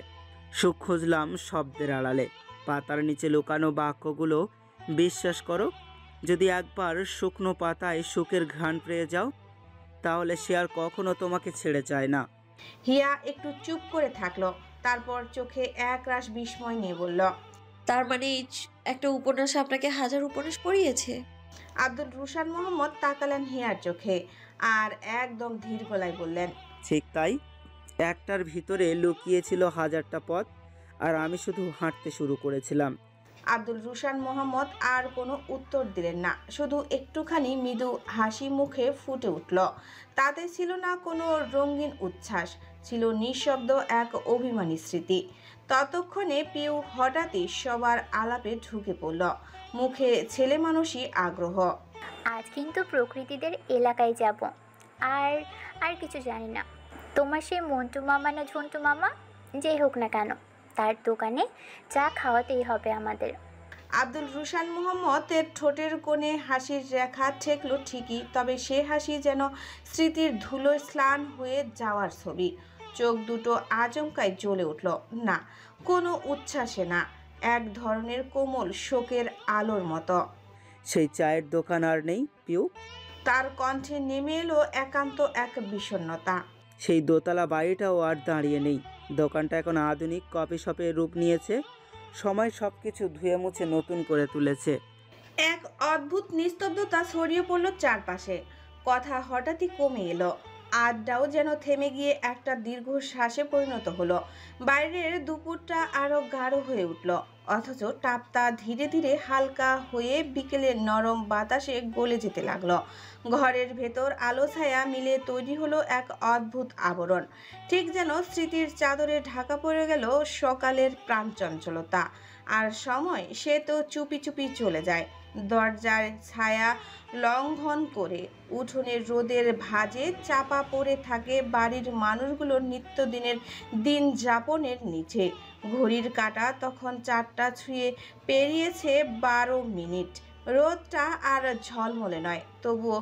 সুখ খুঁজলাম শব্দের আড়ালে, পাতার নিচে লুকানো বাক্যগুলো। বিশ্বাস করো, যদি একবার শুকনো পাতায় সুখের ঘ্রাণ পেয়ে যাও, তাহলে সে আর কখনো তোমাকে ছেড়ে যায় না। হিয়া একটু চুপ করে থাকলো, তারপর চোখে এক রাশ বিস্ময় নিয়ে বলল, তার মানে এই একটা উপন্যাস আপনাকে হাজার উপন্যাস পড়িয়েছে? আব্দুল রুশান মুহাম্মদ তাকালেন হিয়ার চোখে আর একদম ধীর গলায় বললেন, ঠিক তাই, একটার ভিতরে লুকিয়েছিল হাজারটা পথ, আর আমি শুধু হাঁটতে শুরু করেছিলাম। আব্দুল রুশান মুহাম্মদ আর কোনো উত্তর দিলেন না, শুধু একটুখানি মৃদু হাসি মুখে ফুটে উঠল। তাতে ছিল না কোনো রঙিন উচ্ছ্বাস, ছিল নিঃশব্দ এক অভিমানী স্মৃতি। ততক্ষণে পিউ হঠাৎই সবার আলাপে ঢুকে পড়ল, মুখে ছেলে মানুষই আগ্রহ। আজ কিন্তু প্রকৃতিদের এলাকায় যাব, আর আর কিছু জানি না। তোমার সেই মন্টু মামা না ঝন্টু মামা, যেই হোক না কেন, তার দোকানে চা খাওয়াতেই হবে আমাদের। আব্দুল রুশান মুহাম্মদের ঠোঁটের কোণে হাসির রেখা ঠেকলো ঠিকই, তবে সে হাসি যেন স্মৃতির ধুলোয় স্নান হয়ে যাওয়ার ছবি। চোখ দুটো আচমকায় জ্বলে উঠল, না কোনো উচ্ছ্বাসে না, এক ধরনের কোমল শোকের আলোর মতো। সেই চায়ের দোকান আর নেই পিউ? তার কণ্ঠে নেমে এলো একান্ত এক বিষণ্ণতা। সেই দোতলা বাড়িটাও আর দাঁড়িয়ে নেই, দোকানটা এখন আধুনিক কফি শপের রূপ নিয়েছে। সময় সব কিছু ধুয়ে মুছে নতুন করে তুলেছে। এক অদ্ভুত নিস্তব্ধতা ছড়িয়ে পড়ল চারপাশে, কথা হঠাৎই কমে এলো, আড্ডাও যেন থেমে গিয়ে একটা দীর্ঘশ্বাসে পরিণত হলো। বাইরের দুপুরটা আরো গাঢ় হয়ে উঠল, অথচ টাপটা ধীরে ধীরে হালকা হয়ে বিকেলের নরম বাতাসে গলে যেতে লাগলো। ঘরের ভেতর আলো ছায়া মিলে তৈরি হলো এক অদ্ভুত আবরণ, ঠিক যেন স্মৃতির চাদরে ঢাকা পড়ে গেল সকালের প্রাণচঞ্চলতা। আর সময় সে তো চুপি চুপি চলে যায়, দরজার ছায়া লঙ্ঘন করে উঠোনের রোদের ভাঁজে চাপা পড়ে থাকে বাড়ির মানুষগুলোর নিত্যদিনের দিন যাপনের নিচে। ঘড়ির কাঁটা তখন 4টা ছুঁয়ে পেরিয়েছে 12 মিনিট। রোদটা আর ঝলমলে নয়, তবুও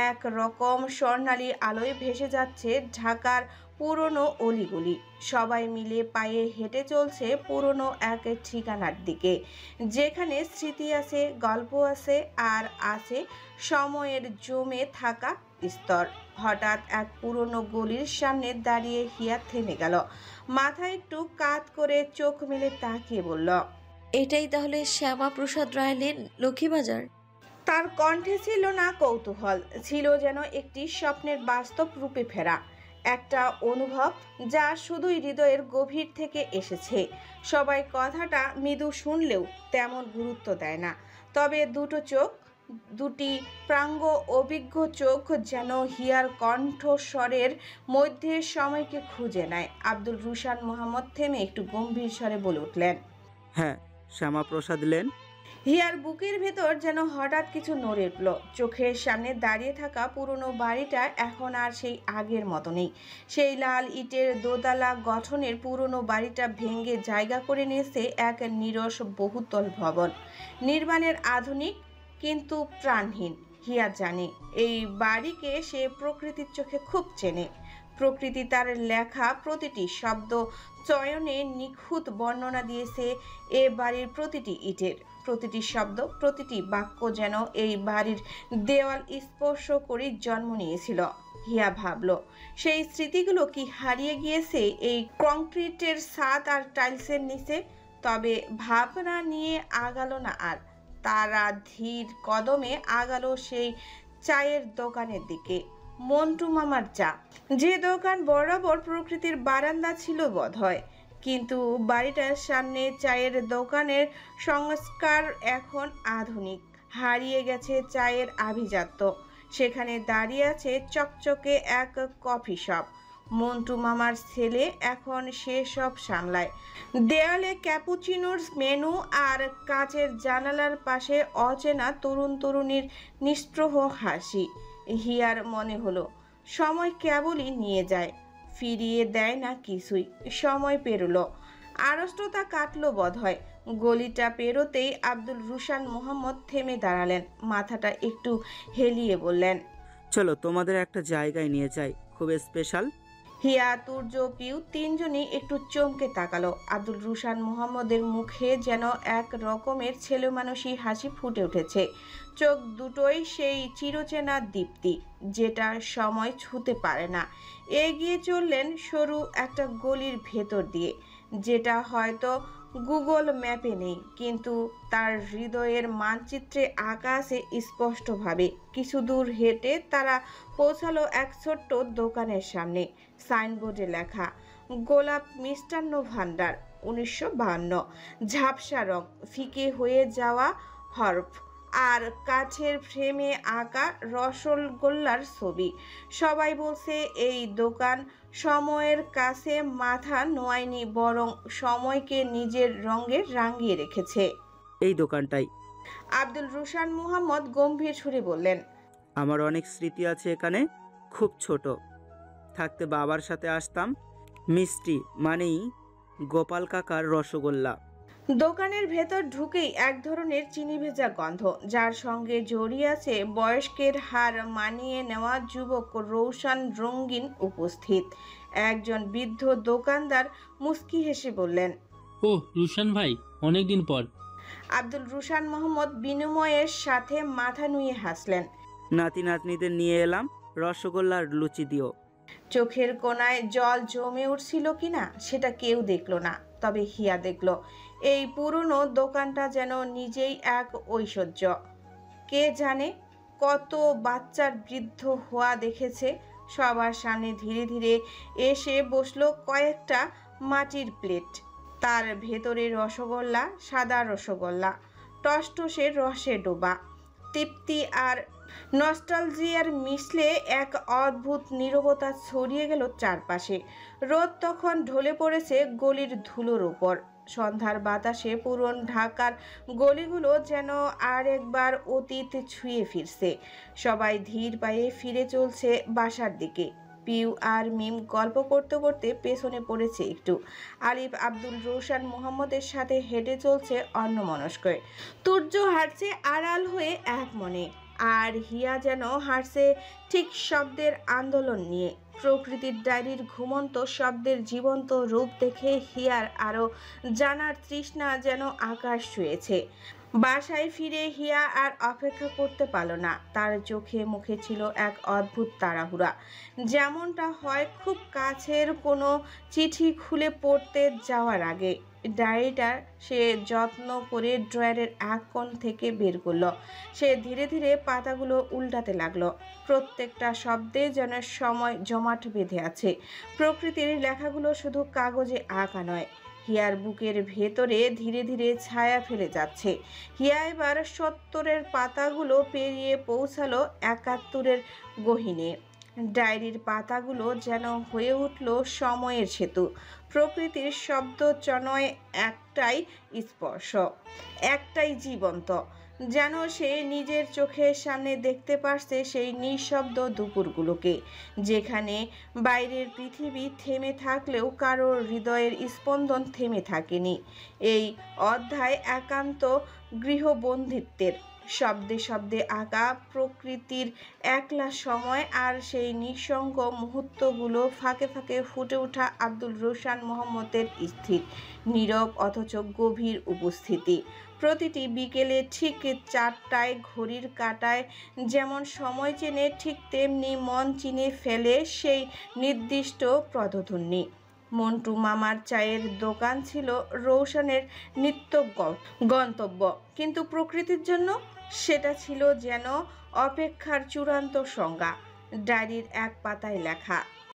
এক রকম স্বর্ণালী আলোয় ভেসে যাচ্ছে ঢাকার পুরনো অলিগলি। সবাই মিলে পায়ে হেঁটে চলছে পুরনো এক ঠিকানার দিকে, যেখানে স্মৃতি আছে, গল্প আছে, আর আছে সময়ের জমে থাকা স্তর। হঠাৎ এক পুরনো গলির সামনে দাঁড়িয়ে হিয়া থেমে গেল। মাথা একটু কাত করে চোখ মেলে তাকিয়ে বলল, এটাই তাহলে শ্যামাপ্রসাদ রায় লেন, লক্ষ্মীবাজার? তার কণ্ঠে ছিল না কৌতূহল, ছিল যেন একটি স্বপ্নের বাস্তব রূপে ফেরা একটা অনুভব, যা শুধুই হৃদয়ের গভীর থেকে এসেছে। সবাই কথাটা মৃদু শুনলেও তেমন গুরুত্ব দেয় না, তবে দুটি প্রাঙ্গ অভিজ্ঞ চোখ যেন হিয়ার কণ্ঠস্বরের মধ্যে সময়কে খুঁজে নেয়। আব্দুল রুশান মোহাম্মদ থেমে একটু গম্ভীর স্বরে বলে উঠলেন, হ্যাঁ, শ্যামাপ্রসাদ লেন। হিয়ার বুকের ভেতর যেন হঠাৎ কিছু নড়ে উঠল। চোখের সামনে দাঁড়িয়ে থাকা পুরনো বাড়িটা এখন আর সেই আগের মতো নেই। সেই লাল ইটের দোতলা গঠনের পুরনো বাড়িটা ভেঙে জায়গা করে নিয়েছে এক নিরস বহুতল ভবন। নির্মাণের আধুনিক, কিন্তু প্রাণহীন। হিয়া জানে এই বাড়িকে সে প্রকৃতির চোখে খুব চেনে। প্রকৃতি তার লেখা প্রতিটি শব্দ চয়নে নিখুঁত বর্ণনা দিয়েছে এ বাড়ির প্রতিটি ইটের, প্রতিটি শব্দ, প্রতিটি বাক্য যেন এই বাড়ির দেওয়াল স্পর্শ করে জন্ম নিয়েছিল। হিয়া ভাবল, সেই স্মৃতিগুলো কি হারিয়ে গিয়েছে এই কংক্রিটের ছাদ আর টাইলসের নিচে? তবে ভাবনা নিয়ে আগালো না আর। তারা ধীর কদমে আগালো সেই চায়ের দোকানের দিকে, মন্টু মামার চা, যে দোকান বরাবর প্রকৃতির বারান্দা ছিল বোধহয়। কিন্তু বাড়িটার সামনে চায়ের দোকানের সংস্কার এখন আধুনিক, হারিয়ে গেছে চায়ের আভিজাত্য। সেখানে দাঁড়িয়ে আছে চকচকে এক কফি শপ। মন্টু মামার ছেলে এখন সেসব সামলায়। দেয়ালে ক্যাপুচিনোর মেনু আর কাচের জানালার পাশে অচেনা তরুণ তরুণীর নিস্পৃহ হাসি। হিয়ার মনে হলো সময় কেবলই নিয়ে যায়, ফিরিয়ে দেয় না কিছুই। সময় পেরোলো, আড়ষ্টতা কাটলো বোধহয়। গলিটা পেরোতেই আব্দুল রুশান মোহাম্মদ থেমে দাঁড়ালেন, মাথাটা একটু হেলিয়ে বললেন, চলো তোমাদের একটা জায়গায় নিয়ে যাই, খুব স্পেশাল। হিয়া, তুর্য, পিউ তিনজনই একটু চমকে তাকালো। আব্দুল রুশান মোহাম্মদের মুখে যেন এক রকমের ছেলেমানুষি হাসি ফুটে উঠেছে। চোখ দুটোই সেই চিরচেনা দীপ্তি, যেটা সময় ছুঁতে পারে না। এগিয়ে চললেন সরু একটা গলির ভেতর দিয়ে, যেটা হয়তো গুগল ম্যাপে নেই, কিন্তু তার হৃদয়ের মানচিত্রে আঁকা আছে স্পষ্টভাবে। কিছু দূর হেঁটে তারা পৌঁছালো এক ছোট্ট দোকানের সামনে। সাইনবোর্ডে লেখা গোলাপ মিষ্টান্ন ভাণ্ডার, 1952। ঝাপসা রং, ফিকে হয়ে যাওয়া হরফ, আর কাঠের ফ্রেমে আঁকা রসগোল্লার ছবি। সবাই বলছে এই দোকান সময়ের কাছে মাথা নোয়ায়নি, বরং সময়কে নিজের রঙে রাঙিয়ে রেখেছে। এই দোকানটাই। আব্দুল রুশান মুহাম্মদ গম্ভীর সুরে বললেন, আমার অনেক স্মৃতি আছে এখানে। খুব ছোট থাকতে বাবার সাথে আসতাম। মিষ্টি মানেই গোপাল কাকার রসগোল্লা। দোকানের ভেতর ঢুকেই এক ধরনের চিনি ভেজা গন্ধ, যার সঙ্গে জড়িয়ে আছে বয়স্কের হার মানিয়ে নেওয়া যুবক রৌশন রঙিন উপস্থিত। একজন বৃদ্ধ দোকানদার মুস্কি হেসে বললেন, ও রুশান ভাই, অনেকদিন পর। আব্দুল রুশান মোহাম্মদ বিনিময়ের সাথে মাথা নুয়ে হাসলেন, নাতি নাতনিদের নিয়ে এলাম, রসগোল্লার লুচি দিও। চোখের কোণায় জল জমে উঠছিল কিনা সেটা কেউ দেখল না, তবে হিয়া দেখল এই পুরনো দোকানটা যেন নিজেই এক ঐশ্বর্য। কে জানে কত বাচ্চার বৃদ্ধ হওয়া দেখেছে। সবার সামনে ধীরে ধীরে এসে বসলো কয়েকটা মাটির প্লেট, তার ভেতরে রসগোল্লা, সাদা রসগোল্লা, টসটসে রসে ডোবা। তৃপ্তি আর নস্টালজিয়ার মিশলে এক অদ্ভুত নীরবতা ছড়িয়ে গেল চারপাশে। রোদ তখন ঢলে পড়েছে গলির ধুলোর উপর। সন্ধ্যার বাতাসে পুরন ঢাকার গলিগুলো যেন আর একবার অতীত ছুঁয়ে ফিরছে। সবাই ধীর পায়ে ফিরে চলছে বাসার দিকে। পিউ আর মিম গল্প করতে করতে পেছনে পড়েছে একটু। আলিফ আব্দুল রোশান মোহাম্মদের সাথে হেঁটে চলছে অন্যমনস্ক। তুর্য হাঁটছে আড়াল হয়ে এক মনে, আর হিয়া যেন হাঁটছে ঠিক শব্দের আন্দোলন নিয়ে। প্রকৃতির ডায়েরির ঘুমন্ত শব্দের জীবন্ত রূপ দেখে হিয়ার আরও জানার তৃষ্ণা যেন আকাশ ছুঁয়েছে। বাসায় ফিরে হিয়া আর অপেক্ষা করতে পারল না। তার চোখে মুখে ছিল এক অদ্ভুত তাড়াহুড়া, যেমনটা হয় খুব কাছের কোনো চিঠি খুলে পড়তে যাওয়ার আগে। ডায়েরিটা সে যত্ন করে ড্রয়ারের এক কোণ থেকে বের করলো। সে ধীরে ধীরে পাতাগুলো উল্টাতে লাগলো। প্রত্যেকটা শব্দে যেন সময় জমাট বেঁধে আছে। প্রকৃতির লেখাগুলো শুধু কাগজে আঁকা নয়, হিয়ার বুকের ভেতরে ধীরে ধীরে ছায়া ফেলে যাচ্ছে। হিয়া এবার ৭০-এর পাতাগুলো পেরিয়ে পৌঁছালো ৭১-এর গহীনে। ডায়েরির পাতাগুলো যেন হয়ে উঠল সময়ের সেতু। প্রকৃতির শব্দ চনয় একটাই স্পর্শ, একটাই জীবন্ত। যেন সে নিজের চোখের সামনে দেখতে পারছে সেই নিঃশব্দ দুপুরগুলোকে, যেখানে বাইরের পৃথিবী থেমে থাকলেও কারোর হৃদয়ের স্পন্দন থেমে থাকেনি। এই অধ্যায় একান্ত গৃহবন্দিত্বের, শব্দে শব্দে আঁকা প্রকৃতির একলা সময় আর সেই নিঃসঙ্গ মুহূর্তগুলো, ফাঁকে ফাঁকে ফুটে ওঠা আব্দুল রোশান মোহাম্মদের স্থির, নীরব অথচ গভীর উপস্থিতি। প্রতিটি বিকেলে ঠিক ৪টায় ঘড়ির কাঁটায় যেমন সময় চেনে, ঠিক তেমনি মন চিনে ফেলে সেই নির্দিষ্ট পদধ্বনি। মন্টু মামার চায়ের দোকান ছিল রৌশনের নিত্য গন্তব্য, কিন্তু প্রকৃতির জন্য সেটা ছিল যেন অপেক্ষার চূড়ান্ত সংজ্ঞা। ডায়েরির এক পাতায় লেখা,